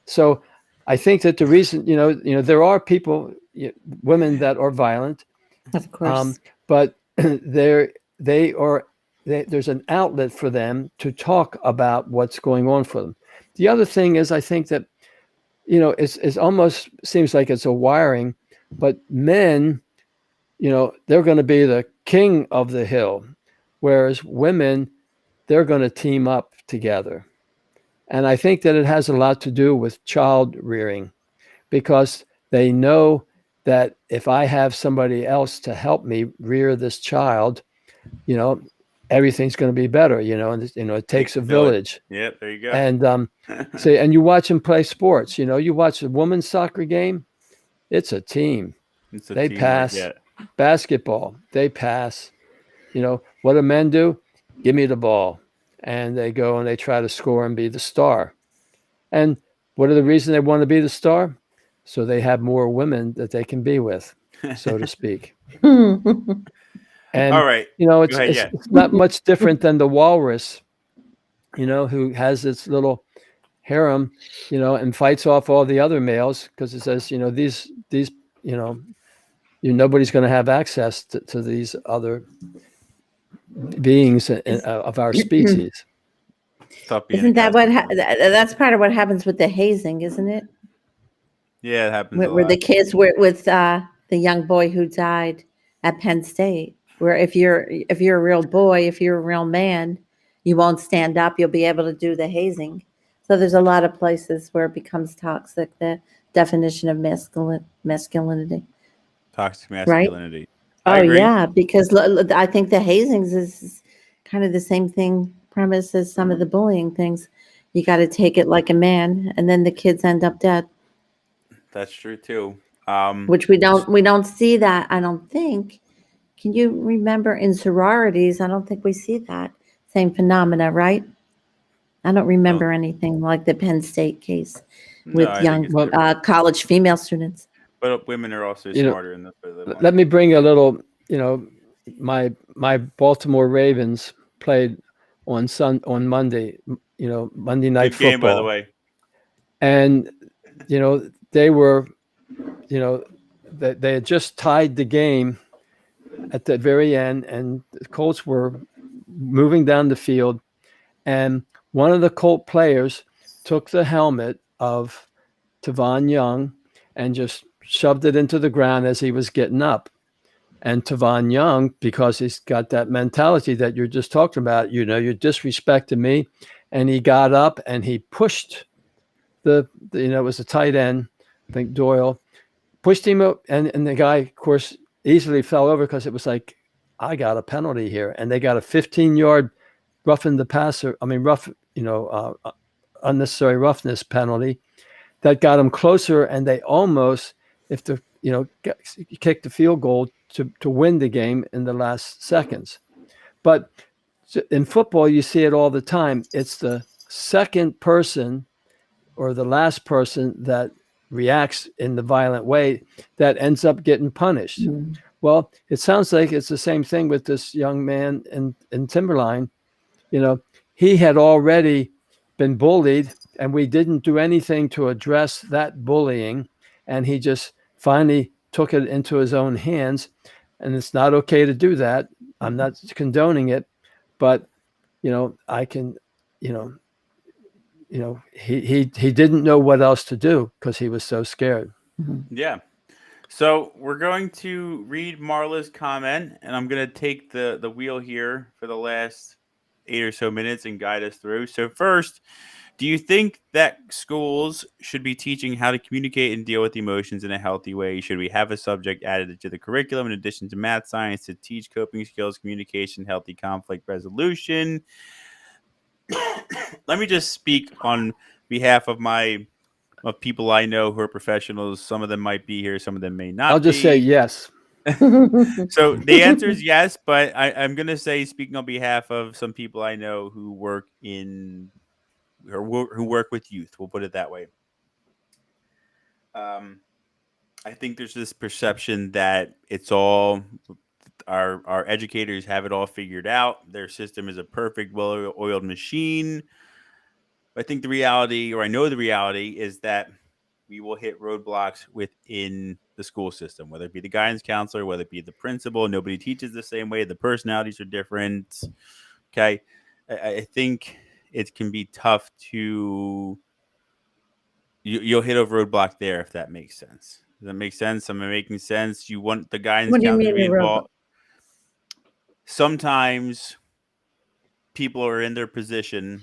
So I think that the reason, there are people, women that are violent. Of course. But there's an outlet for them to talk about what's going on for them. The other thing is, I think that, it's almost seems like it's a wiring, but men, they're going to be the king of the hill, whereas women, they're going to team up together. And I think that it has a lot to do with child rearing, because they know that if I have somebody else to help me rear this child, everything's going to be better, and it takes a village. Yep, there you go. And and you watch them play sports, you watch a women's soccer game, it's a team. They pass. Yeah. Basketball, they pass. What do men do? Give me the ball. And they go and they try to score and be the star. And what are the reasons they want to be the star? So they have more women that they can be with, so to speak. And all right, it's not much different than the walrus, who has its little harem, and fights off all the other males because it says, these, nobody's going to have access to these other beings of our species. Isn't that what that's part of what happens with the hazing, isn't it? Yeah, it happens where the kids were with the young boy who died at Penn State. where if you're a real boy, if you're a real man, you won't stand up. You'll be able to do the hazing. So there's a lot of places where it becomes toxic. The definition of masculinity, Toxic right? masculinity. I Oh agree. yeah, because I think the hazings is kind of the same thing premise as some of the bullying things. You got to take it like a man, and then the kids end up dead. That's true too. Which we don't see that. I don't think. Can you remember in sororities? I don't think we see that same phenomena, right? I don't well, remember anything like the Penn State case no, with I think young it's Well, different. college female students. But women are also you know, smarter in this way they want. let me bring a little. My Baltimore Ravens played on Monday. Monday night Good game, by the football, way. and they were, they had just tied the game at the very end, and the Colts were moving down the field, and one of the Colt players took the helmet of Tavon Young and just shoved it into the ground as he was getting up. And Tavon Young, because he's got that mentality that you're just talking about, you're disrespecting me. And he got up and he pushed it was a tight end, I think Doyle, pushed him up. And the guy, of course, easily fell over because it was like, I got a penalty here. And they got a 15-yard roughing the passer, unnecessary roughness penalty that got them closer, and they almost, if the kicked the field goal to win the game in the last seconds. But in football, you see it all the time. It's the second person or the last person that reacts in the violent way that ends up getting punished. Mm. Well, it sounds like it's the same thing with this young man in Timberline. He had already been bullied, and we didn't do anything to address that bullying. And he just finally took it into his own hands. And it's not okay to do that. I'm not condoning it, but I can, he didn't know what else to do because he was so scared. Mm-hmm. Yeah. So we're going to read Marla's comment, and I'm going to take the wheel here for the last 8 or so minutes and guide us through. So first, do you think that schools should be teaching how to communicate and deal with emotions in a healthy way? Should we have a subject added to the curriculum in addition to math science to teach coping skills, communication, healthy conflict resolution? Let me just speak on behalf of people I know who are professionals. Some of them might be here, some of them may not I'll just say be. yes. So the answer is yes, but I'm going to say, speaking on behalf of some people I know who work who work with youth, we'll put it that way. I think there's this perception that it's all our educators have it all figured out. Their system is a perfect, well-oiled machine. I think the reality, or I know the reality, is that we will hit roadblocks within the school system, whether it be the guidance counselor, whether it be the principal. Nobody teaches the same way. The personalities are different. Okay. I think it can be tough to, you'll hit a roadblock there, if that makes sense. Does that make sense? Am I making sense? You want the guidance What do you counselor to mean be the involved. robot? Sometimes people are in their position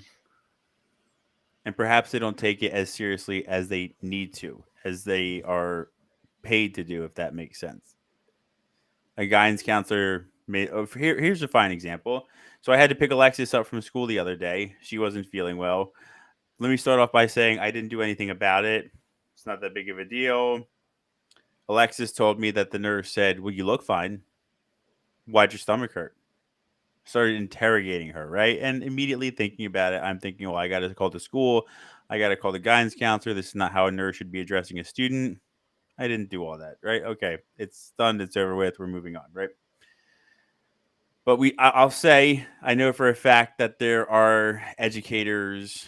and perhaps they don't take it as seriously as they need to, as they are paid to do, if that makes sense. A guidance counselor here's a fine example. So I had to pick Alexis up from school the other day. She wasn't feeling well. Let me start off by saying I didn't do anything about it. It's not that big of a deal. Alexis told me that the nurse said, "Well, you look fine. Why'd your stomach hurt?" Started interrogating her, right? And immediately thinking about it, I'm thinking, well, I got to call the school. I got to call the guidance counselor. This is not how a nurse should be addressing a student. I didn't do all that, right? Okay, it's done. It's over with. We're moving on, right? But I'll say, I know for a fact that there are educators,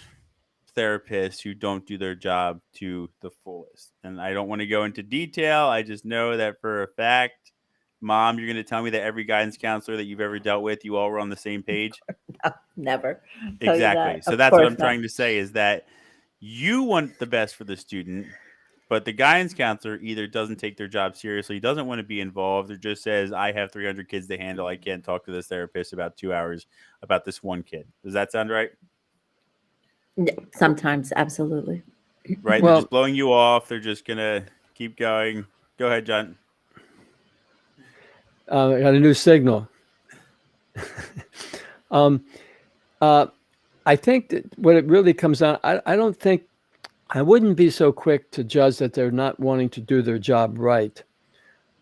therapists who don't do their job to the fullest. And I don't want to go into detail. I just know that for a fact, Mom, you're going to tell me that every guidance counselor that you've ever dealt with, you all were on the same page? No, never. Tell you Exactly. that. So Of that's what course I'm not. trying to say, is that you want the best for the student, But the guidance counselor either doesn't take their job seriously, doesn't want to be involved, or just says, I have 300 kids to handle. I can't talk to this therapist about 2 hours about this one kid. Does that sound right? Sometimes, absolutely. Right? They're Well, just blowing you off. They're just going to keep going. Go ahead, John. I got a new signal. I think that what it really comes down, I don't think, I wouldn't be so quick to judge that they're not wanting to do their job right.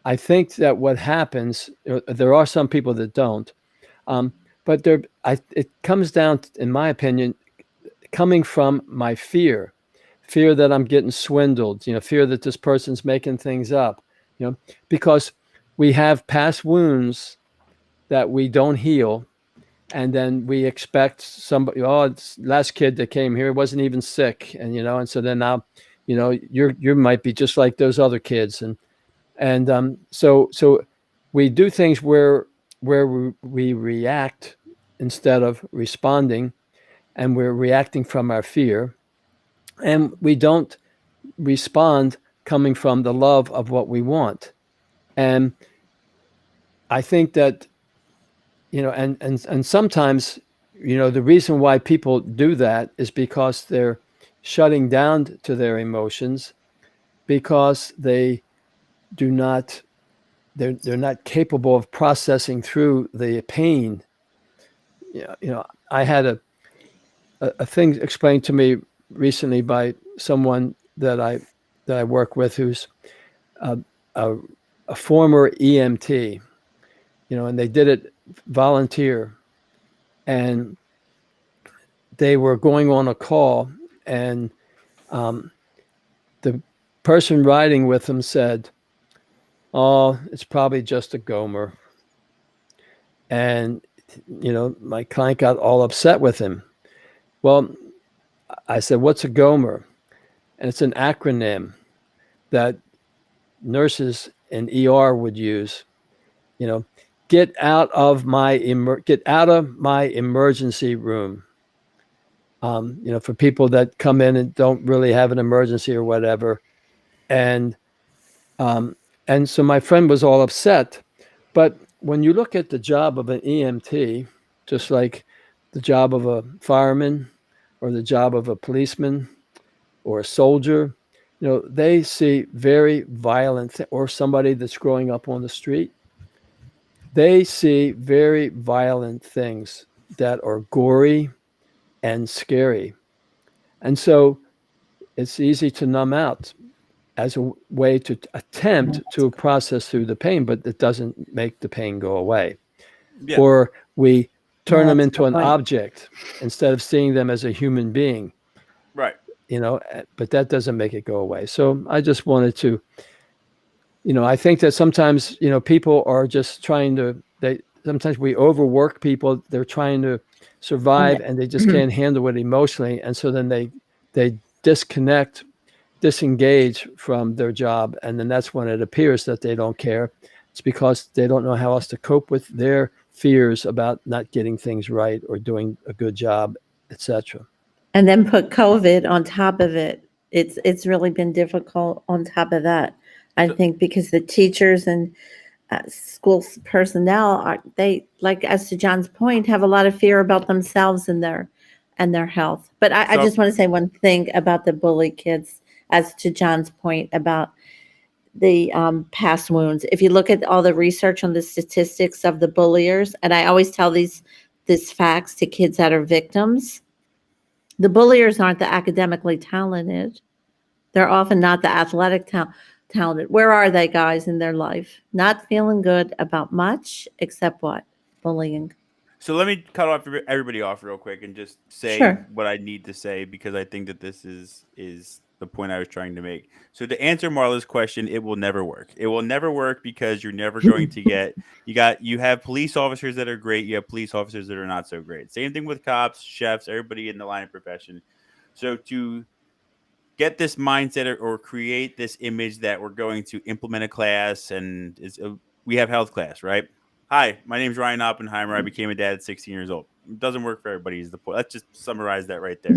I think that what happens, there are some people that don't, but it comes down, in my opinion, coming from my fear that I'm getting swindled, fear that this person's making things up, because we have past wounds that we don't heal. And then we expect somebody, it's last kid that came here wasn't even sick. And so then now, you might be just like those other kids. So we do things where we react instead of responding, and we're reacting from our fear, and we don't respond coming from the love of what we want. And I think that, and sometimes, the reason why people do that is because they're shutting down to their emotions, because they're not capable of processing through the pain. I had a thing explained to me recently by someone that I work with, who's a former EMT, and they did it volunteer, and they were going on a call, and the person riding with them said, "Oh, it's probably just a Gomer." And my client got all upset with him. Well, I said, "What's a Gomer?" And it's an acronym that nurses in ER would use. Get out of my emergency room. For people that come in and don't really have an emergency or whatever. And so my friend was all upset. But when you look at the job of an EMT, just like the job of a fireman or the job of a policeman or a soldier, they see very violent, or somebody that's growing up on the street, they see very violent things that are gory and scary. And so it's easy to numb out as a way to attempt to process through the pain, but it doesn't make the pain go away. Yeah. Or we turn them That's into the an point. object instead of seeing them as a human being, Right. But that doesn't make it go away. So I just wanted to, I think that sometimes, people are just sometimes we overwork people. They're trying to survive, and they just can't handle it emotionally. And so then they disengage from their job. And then that's when it appears that they don't care. It's because they don't know how else to cope with their fears about not getting things right or doing a good job, etc. And then put COVID on top of it. It's really been difficult on top of that. I think because the teachers and school personnel like, as to John's point, have a lot of fear about themselves and their health. But I just want to say one thing about the bully kids, as to John's point about the past wounds. If you look at all the research on the statistics of the bulliers, and I always tell these facts to kids that are victims, the bulliers aren't the academically talented. They're often not the athletic talented. Where are they, guys, in their life? Not feeling good about much except what? Bullying. So let me cut off everybody off real quick and just say Sure. what I need to say, because I think that this is the point I was trying to make. So to answer Marla's question, it will never work. It will never work because you're never going to get you have police officers that are great, you have police officers that are not so great. Same thing with cops, chefs, everybody in the line of profession. So to get this mindset or create this image that we're going to implement a class, and we have health class, right? Hi, my name's Ryan Oppenheimer. I became a dad at 16 years old. It doesn't work for everybody is the point. Let's just summarize that right there.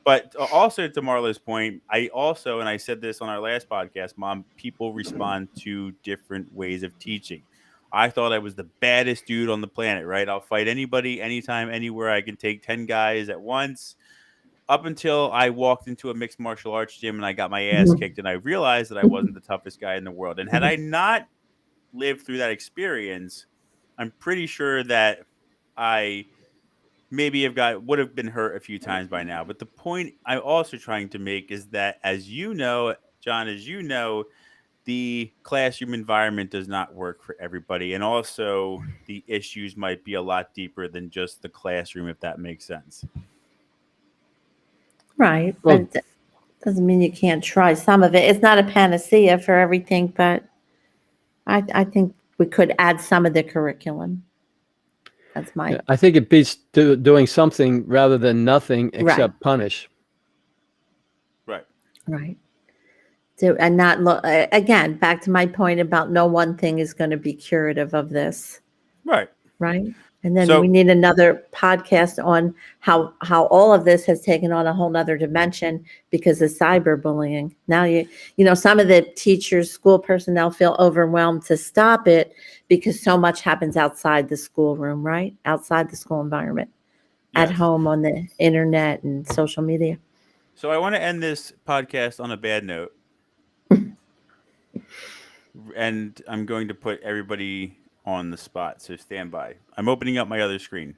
But also to Marla's point, I also, and I said this on our last podcast, Mom, people respond to different ways of teaching. I thought I was the baddest dude on the planet, right? I'll fight anybody, anytime, anywhere. I can take 10 guys at once. Up until I walked into a mixed martial arts gym and I got my ass kicked, and I realized that I wasn't the toughest guy in the world. And had I not lived through that experience, I'm pretty sure that I maybe would have been hurt a few times by now. But the point I'm also trying to make is that, as you know, John, as you know, the classroom environment does not work for everybody, and also the issues might be a lot deeper than just the classroom, if that makes sense. Right. Well- But it doesn't mean you can't try some of it. It's not a panacea for everything, but I think we could add some of the curriculum. That's my Yeah, I think it beats doing something rather than nothing except punish. Right. right. So, and not look again, back to my point about no one thing is going to be curative of this. Right. Right. And then So- we need another podcast on how all of this has taken on a whole nother dimension because of cyberbullying. Now some of the teachers, school personnel feel overwhelmed to stop it because so much happens outside the schoolroom, right? Outside the school environment, at Yes. home, on the internet and social media. So I want to end this podcast on a bad note. And I'm going to put everybody on the spot, so stand by. I'm opening up my other screen.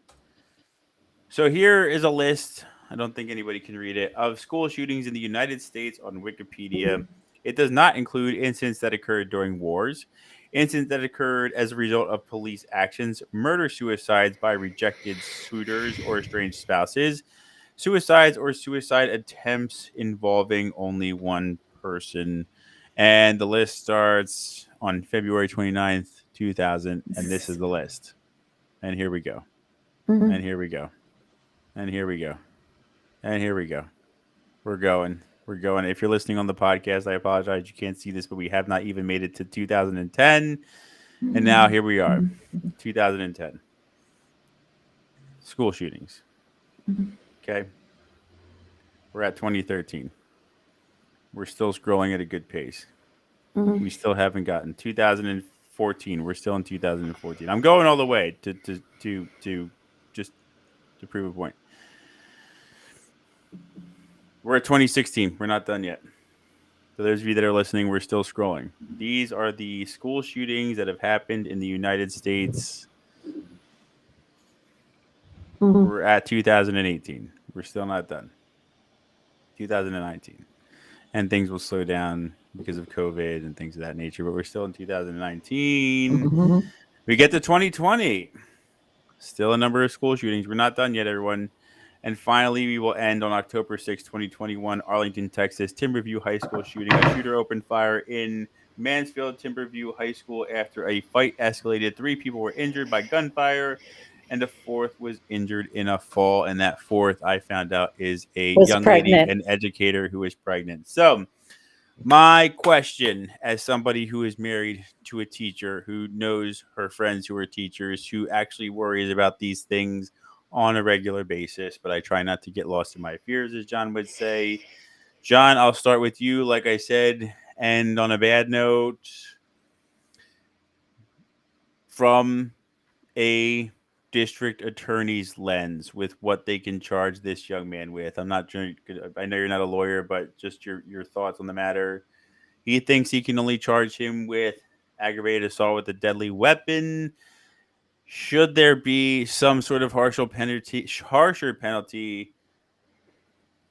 So here is a list, I don't think anybody can read it, of school shootings in the United States on Wikipedia. It does not include incidents that occurred during wars, incidents that occurred as a result of police actions, murder-suicides by rejected suitors or estranged spouses, suicides or suicide attempts involving only one person. And the list starts on February 29th, 2000. And this is the list. And here we go. Mhm. And here we go. And here we go. And here we go. We're going. We're going. If you're listening on the podcast, I apologize. You can't see this, but we have not even made it to 2010. And now here we are. 2010. School shootings. Okay. We're at 2013. We're still scrolling at a good pace. Mhm. We still haven't gotten 2014. We're still in 2014. I'm going all the way to just to prove a point. We're at 2016. We're not done yet. For those of you that are listening, we're still scrolling. These are the school shootings that have happened in the United States. Mhm. We're at 2018. We're still not done. 2019. And things will slow down because of COVID and things of that nature, but we're still in 2019. Mhm. We get to 2020. Still a number of school shootings. We're not done yet, everyone. And finally, we will end on October 6, 2021, Arlington, Texas, Timberview High School shooting. A shooter opened fire in Mansfield Timberview High School after a fight escalated. 3 people were injured by gunfire, and a 4th was injured in a fall. And that 4th, I found out, is a Was young pregnant. lady, an educator who is pregnant. So, my question, as somebody who is married to a teacher, who knows her friends who are teachers, who actually worries about these things on a regular basis, but I try not to get lost in my fears, as John would say. John, I'll start with you. Like I said, and on a bad note, from a district attorney's lens with what they can charge this young man with. I'm not sure. I know you're not a lawyer, but just your thoughts on the matter. He thinks he can only charge him with aggravated assault with a deadly weapon. Should there be some sort of harsher penalty?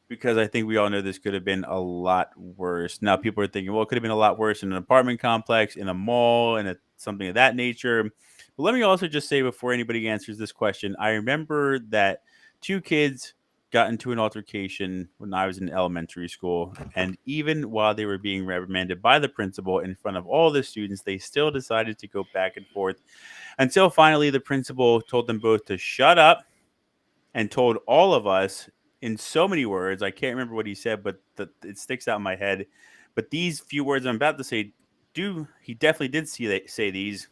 Because I think we all know this could have been a lot worse. Now people are thinking, well, it could have been a lot worse in an apartment complex, in a mall, and something of that nature. But let me also just say before anybody answers this question, I remember that 2 kids got into an altercation when I was in elementary school. And even while they were being reprimanded by the principal in front of all the students, they still decided to go back and forth until finally the principal told them both to shut up and told all of us in so many words. I can't remember what he said, but it sticks out in my head. But these few words I'm about to say, he definitely did say these.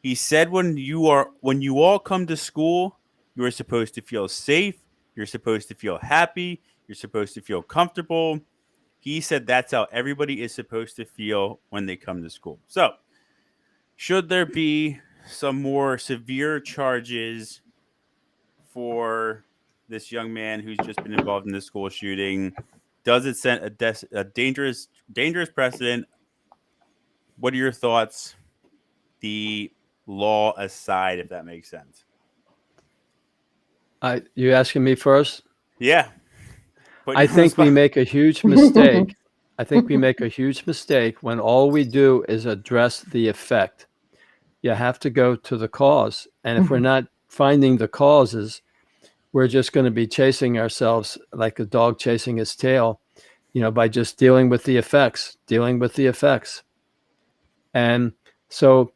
He said when you all come to school, you are supposed to feel safe, you're supposed to feel happy, you're supposed to feel comfortable. He said that's how everybody is supposed to feel when they come to school. So, should there be some more severe charges for this young man who's just been involved in this school shooting? Does it set a dangerous precedent? What are your thoughts? The law aside, if that makes sense. You asking me first? Yeah. I think we make a huge mistake. I think we make a huge mistake when all we do is address the effect. You have to go to the cause. And if we're not finding the causes, we're just going to be chasing ourselves like a dog chasing its tail, by just dealing with the effects. And so,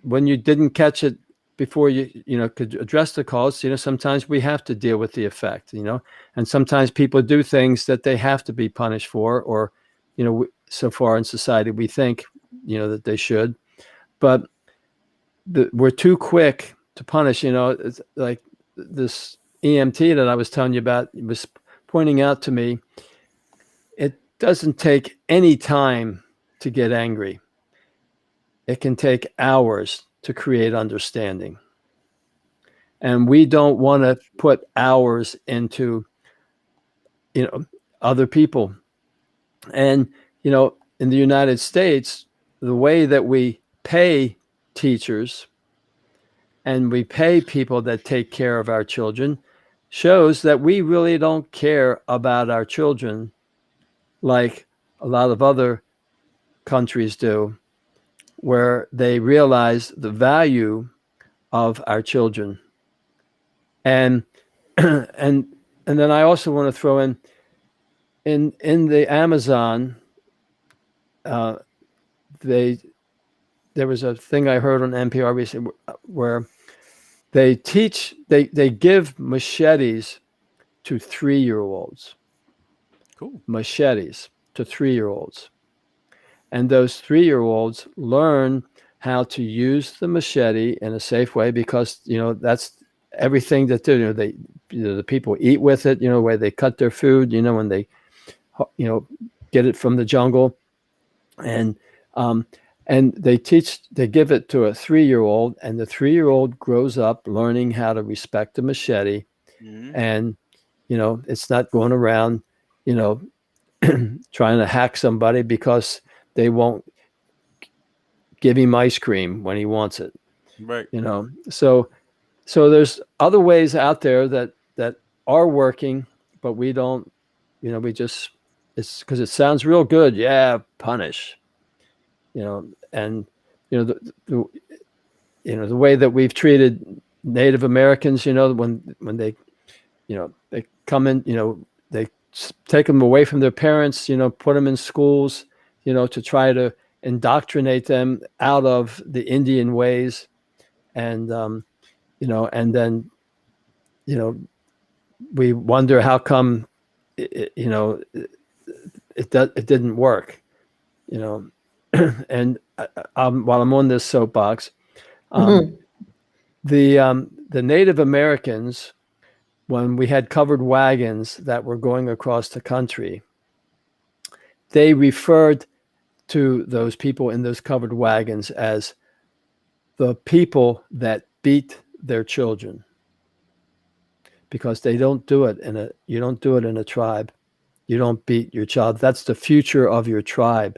when you didn't catch it before you could address the cause, sometimes we have to deal with the effect, and sometimes people do things that they have to be punished for, or, so far in society, we think, that they should, but we're too quick to punish. It's like this EMT that I was telling you about was pointing out to me, it doesn't take any time to get angry. It can take hours to create understanding. And we don't want to put hours into, other people. And, in the United States, the way that we pay teachers and we pay people that take care of our children shows that we really don't care about our children like a lot of other countries do, where they realize the value of our children. And and then I also want to throw in the Amazon, there was a thing I heard on NPR recently where they give machetes to 3-year-olds. Cool. Machetes to 3-year-olds. And those 3-year-olds learn how to use the machete in a safe way because, that's everything that they do. The people eat with it, where they cut their food, when they, get it from the jungle. And they give it to a 3-year-old, and the 3-year-old grows up learning how to respect the machete. Mm-hmm. And, it's not going around, trying to hack somebody because they won't give him ice cream when he wants it. Right. So there's other ways out there that are working, but we don't, we just, it's because it sounds real good. Yeah, punish. And the way that we've treated Native Americans, when they, they come in, they take them away from their parents, put them in schools, to try to indoctrinate them out of the Indian ways. And, and then, we wonder how come, it didn't work, and while I'm on this soapbox, the Native Americans, when we had covered wagons that were going across the country, they referred to those people in those covered wagons as the people that beat their children, because they don't do it you don't do it in a tribe. You don't beat your child. That's the future of your tribe.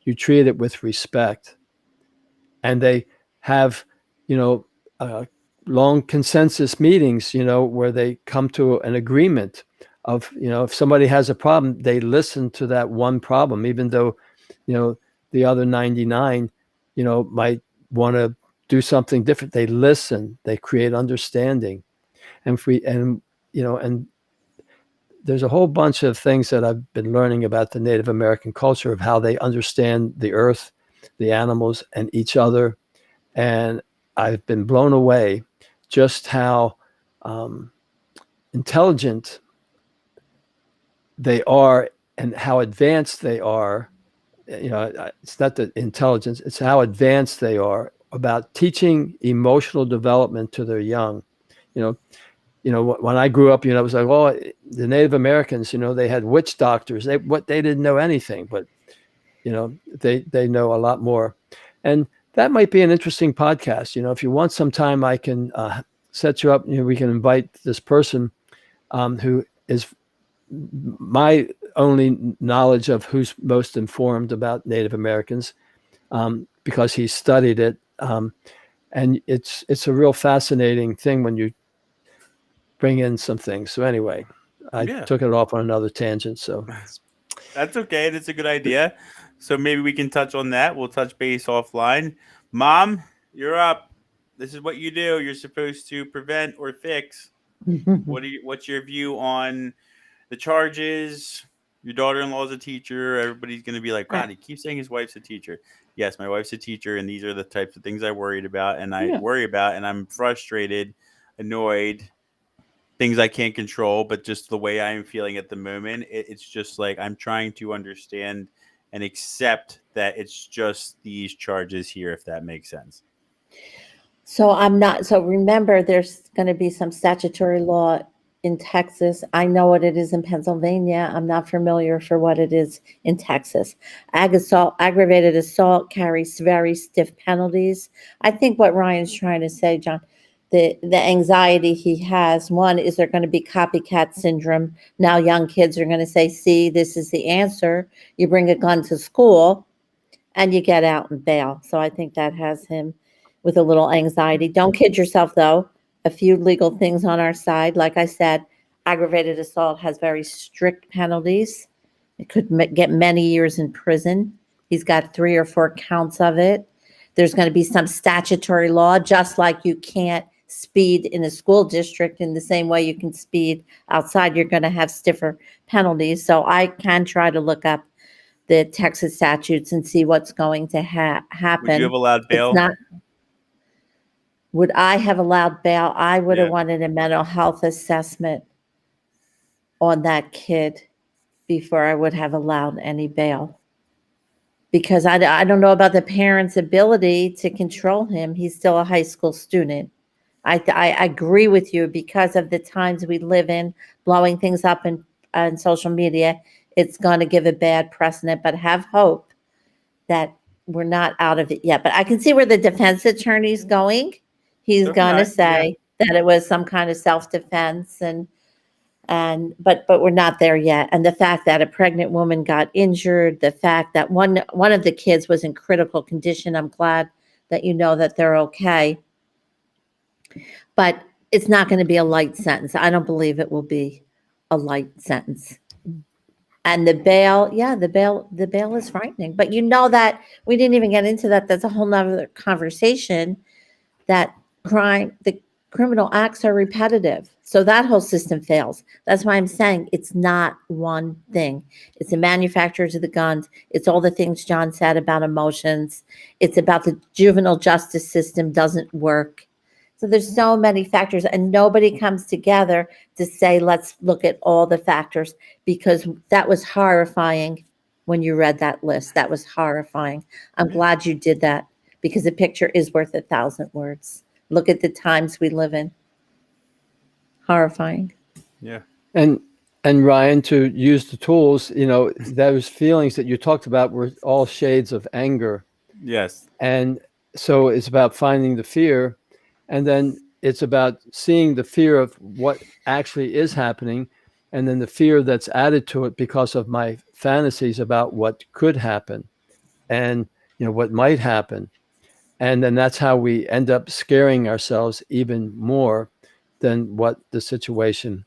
You treat it with respect. And they have, long consensus meetings, where they come to an agreement of, if somebody has a problem, they listen to that one problem, even though, the other 99, might want to do something different. They listen, they create understanding. And there's a whole bunch of things that I've been learning about the Native American culture, of how they understand the earth, the animals, and each other. And I've been blown away just how intelligent they are and how advanced they are. It's not the intelligence, it's how advanced they are about teaching emotional development to their young. When I grew up, it was like, oh, the Native Americans, they had witch doctors. They didn't know anything, but they know a lot more. And that might be an interesting podcast. If you want some time, I can set you up. We can invite this person who is my only knowledge of who's most informed about Native Americans, because he studied it. And it's a real fascinating thing when you bring in some things. So anyway, I took it off on another tangent. So that's okay. That's a good idea. So maybe we can touch on that. We'll touch base offline. Mom, you're up. This is what you do. You're supposed to prevent or fix. What's your view on the charges? Your daughter-in-law is a teacher. Everybody's going to be like, God, he keeps saying his wife's a teacher. Yes, my wife's a teacher, and these are the types of things I worry about, and I'm frustrated, annoyed, things I can't control, but just the way I'm feeling at the moment, it's just like I'm trying to understand and accept that it's just these charges here, if that makes sense. So remember, there's going to be some statutory law in Texas. I know what it is in Pennsylvania. I'm not familiar for what it is in Texas. Aggravated assault carries very stiff penalties. I think what Ryan's trying to say, John, the anxiety he has, one, is there going to be copycat syndrome? Now young kids are going to say, see, this is the answer. You bring a gun to school and you get out and bail. So I think that has him with a little anxiety. Don't kid yourself, though. A few legal things on our side. Like I said, aggravated assault has very strict penalties. It could get many years in prison. He's got 3 or 4 counts of it. There's going to be some statutory law, just like you can't speed in a school district in the same way you can speed outside. You're going to have stiffer penalties. So I can try to look up the Texas statutes and see what's going to happen. Would you have allowed bail? Would I have allowed bail? I would have wanted a mental health assessment on that kid before I would have allowed any bail. Because I don't know about the parents' ability to control him. He's still a high school student. I agree with you, because of the times we live in, blowing things up in social media, it's going to give a bad precedent, but have hope that we're not out of it yet. But I can see where the defense attorney's going. He's going to say that it was some kind of self-defense, but we're not there yet. And the fact that a pregnant woman got injured, the fact that one of the kids was in critical condition, I'm glad that you know that they're okay. But it's not going to be a light sentence. I don't believe it will be a light sentence. And the bail is frightening. But you know that we didn't even get into that. That's a whole nother conversation. That the criminal acts are repetitive. So that whole system fails. That's why I'm saying it's not one thing. It's the manufacturers of the guns. It's all the things John said about emotions. It's about the juvenile justice system doesn't work. So there's so many factors, and nobody comes together to say, let's look at all the factors, because that was horrifying when you read that list. That was horrifying. I'm glad you did that, because a picture is worth 1,000 words. Look at the times we live in. Horrifying. Yeah. And Ryan, to use the tools, those feelings that you talked about were all shades of anger. Yes. And so it's about finding the fear, and then it's about seeing the fear of what actually is happening, and then the fear that's added to it because of my fantasies about what could happen and what might happen. And then that's how we end up scaring ourselves even more than what the situation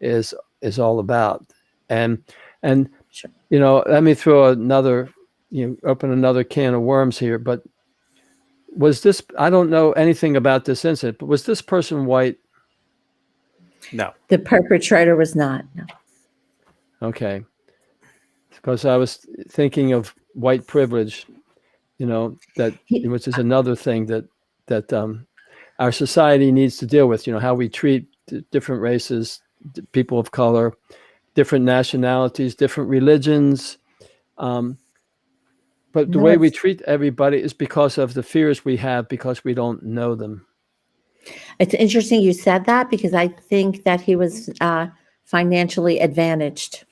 is all about. And Sure. Let me throw open another can of worms here. But was this? I don't know anything about this incident, but was this person white? No. The perpetrator was not. No. Okay. Because I was thinking of white privilege. Which is another thing that our society needs to deal with. How we treat different races, people of color, different nationalities, different religions, But the No, way we it's treat everybody is because of the fears we have because we don't know them. interesting you said that because I think that he was financially advantaged.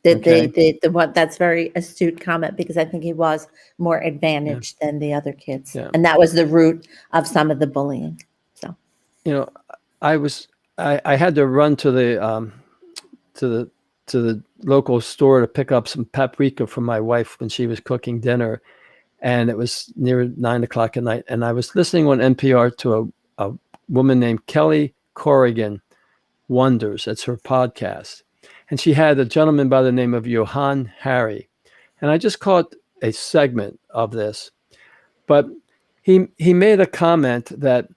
Okay. The what that's very astute comment because I think he was more advantaged than the other kids, Yeah. and that was the root of some of the bullying. So You know, I had to run to the local store to pick up some paprika from my wife when she was cooking dinner, and it was near 9 o'clock at night, and I was listening on NPR to a woman named Kelly Corrigan Wonders. That's her podcast. And she had a gentleman by the name of Johann Hari. And I just caught a segment of this. But he made a comment that,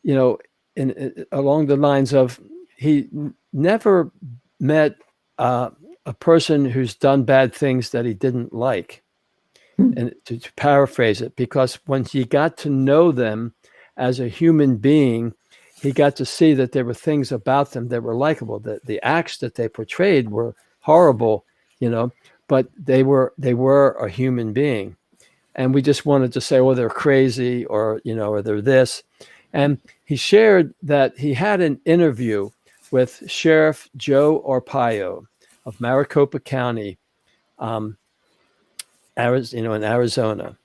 along the lines of he never met a person who's done bad things that he didn't like. And to paraphrase it, because when he got to know them as a human being, he got to see that there were things about them that were likable. That the acts that they portrayed were horrible, but they were a human being, and we just wanted to say, "Oh, they're crazy," or or they're this. And he shared that he had an interview with Sheriff Joe Arpaio of Maricopa County, in Arizona.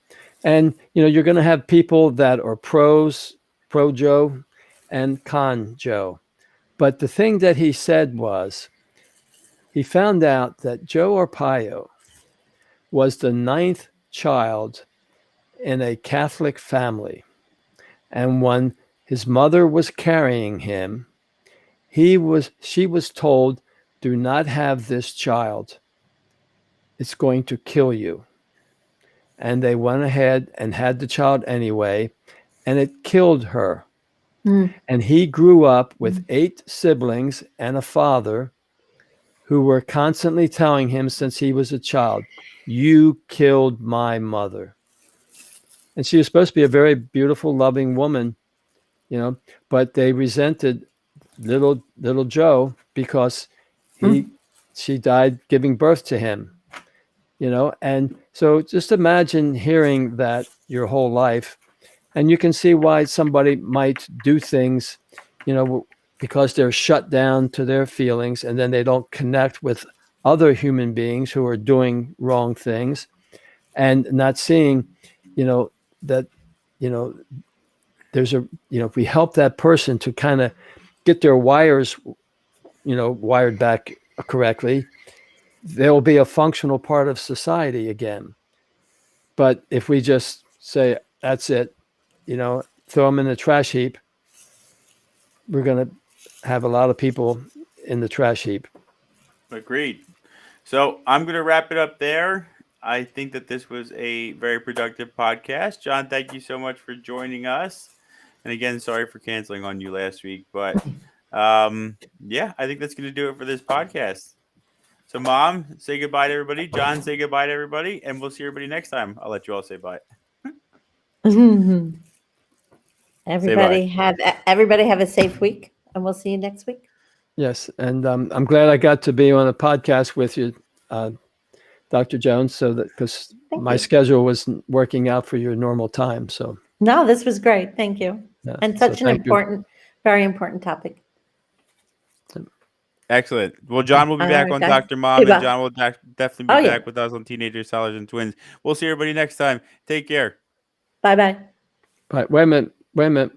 And you're going to have people that are pro Joe and con Joe. But the thing that he said was he found out that Joe Arpaio was the 9th child in a Catholic family. And when his mother was carrying him, she was told, "Do not have this child. It's going to kill you." And they went ahead and had the child anyway, and it killed her. And he grew up with 8 siblings and a father who were constantly telling him since he was a child, "You killed my mother." And she was supposed to be a very beautiful, loving woman, but they resented little Joe because she died giving birth to him, and so just imagine hearing that your whole life. And you can see why somebody might do things, because they're shut down to their feelings, and then they don't connect with other human beings who are doing wrong things, and not seeing, that, there's if we help that person to kind of get their wires, wired back correctly, they'll be a functional part of society again. But if we just say, "That's it," throw them in the trash heap, we're going to have a lot of people in the trash heap. Agreed. So I'm going to wrap it up there. I think that this was a very productive podcast. John, thank you so much for joining us. And again, sorry for canceling on you last week. But yeah, I think that's going to do it for this podcast. So, Mom, say goodbye to everybody. John, say goodbye to everybody. And we'll see everybody next time. I'll let you all say bye. everybody have a safe week, and we'll see you next week. Yes, and I'm glad I got to be on a podcast with you, Dr. Jones, so that because my schedule wasn't working out for your normal time. So no, this was great. Thank you, and such an important, very important topic. Excellent. Well, John will be back on Dr. Mom, and John will definitely be back with us on Teenagers, Sellers, and Twins. We'll see everybody next time. Take care. Bye-bye. Wait a minute.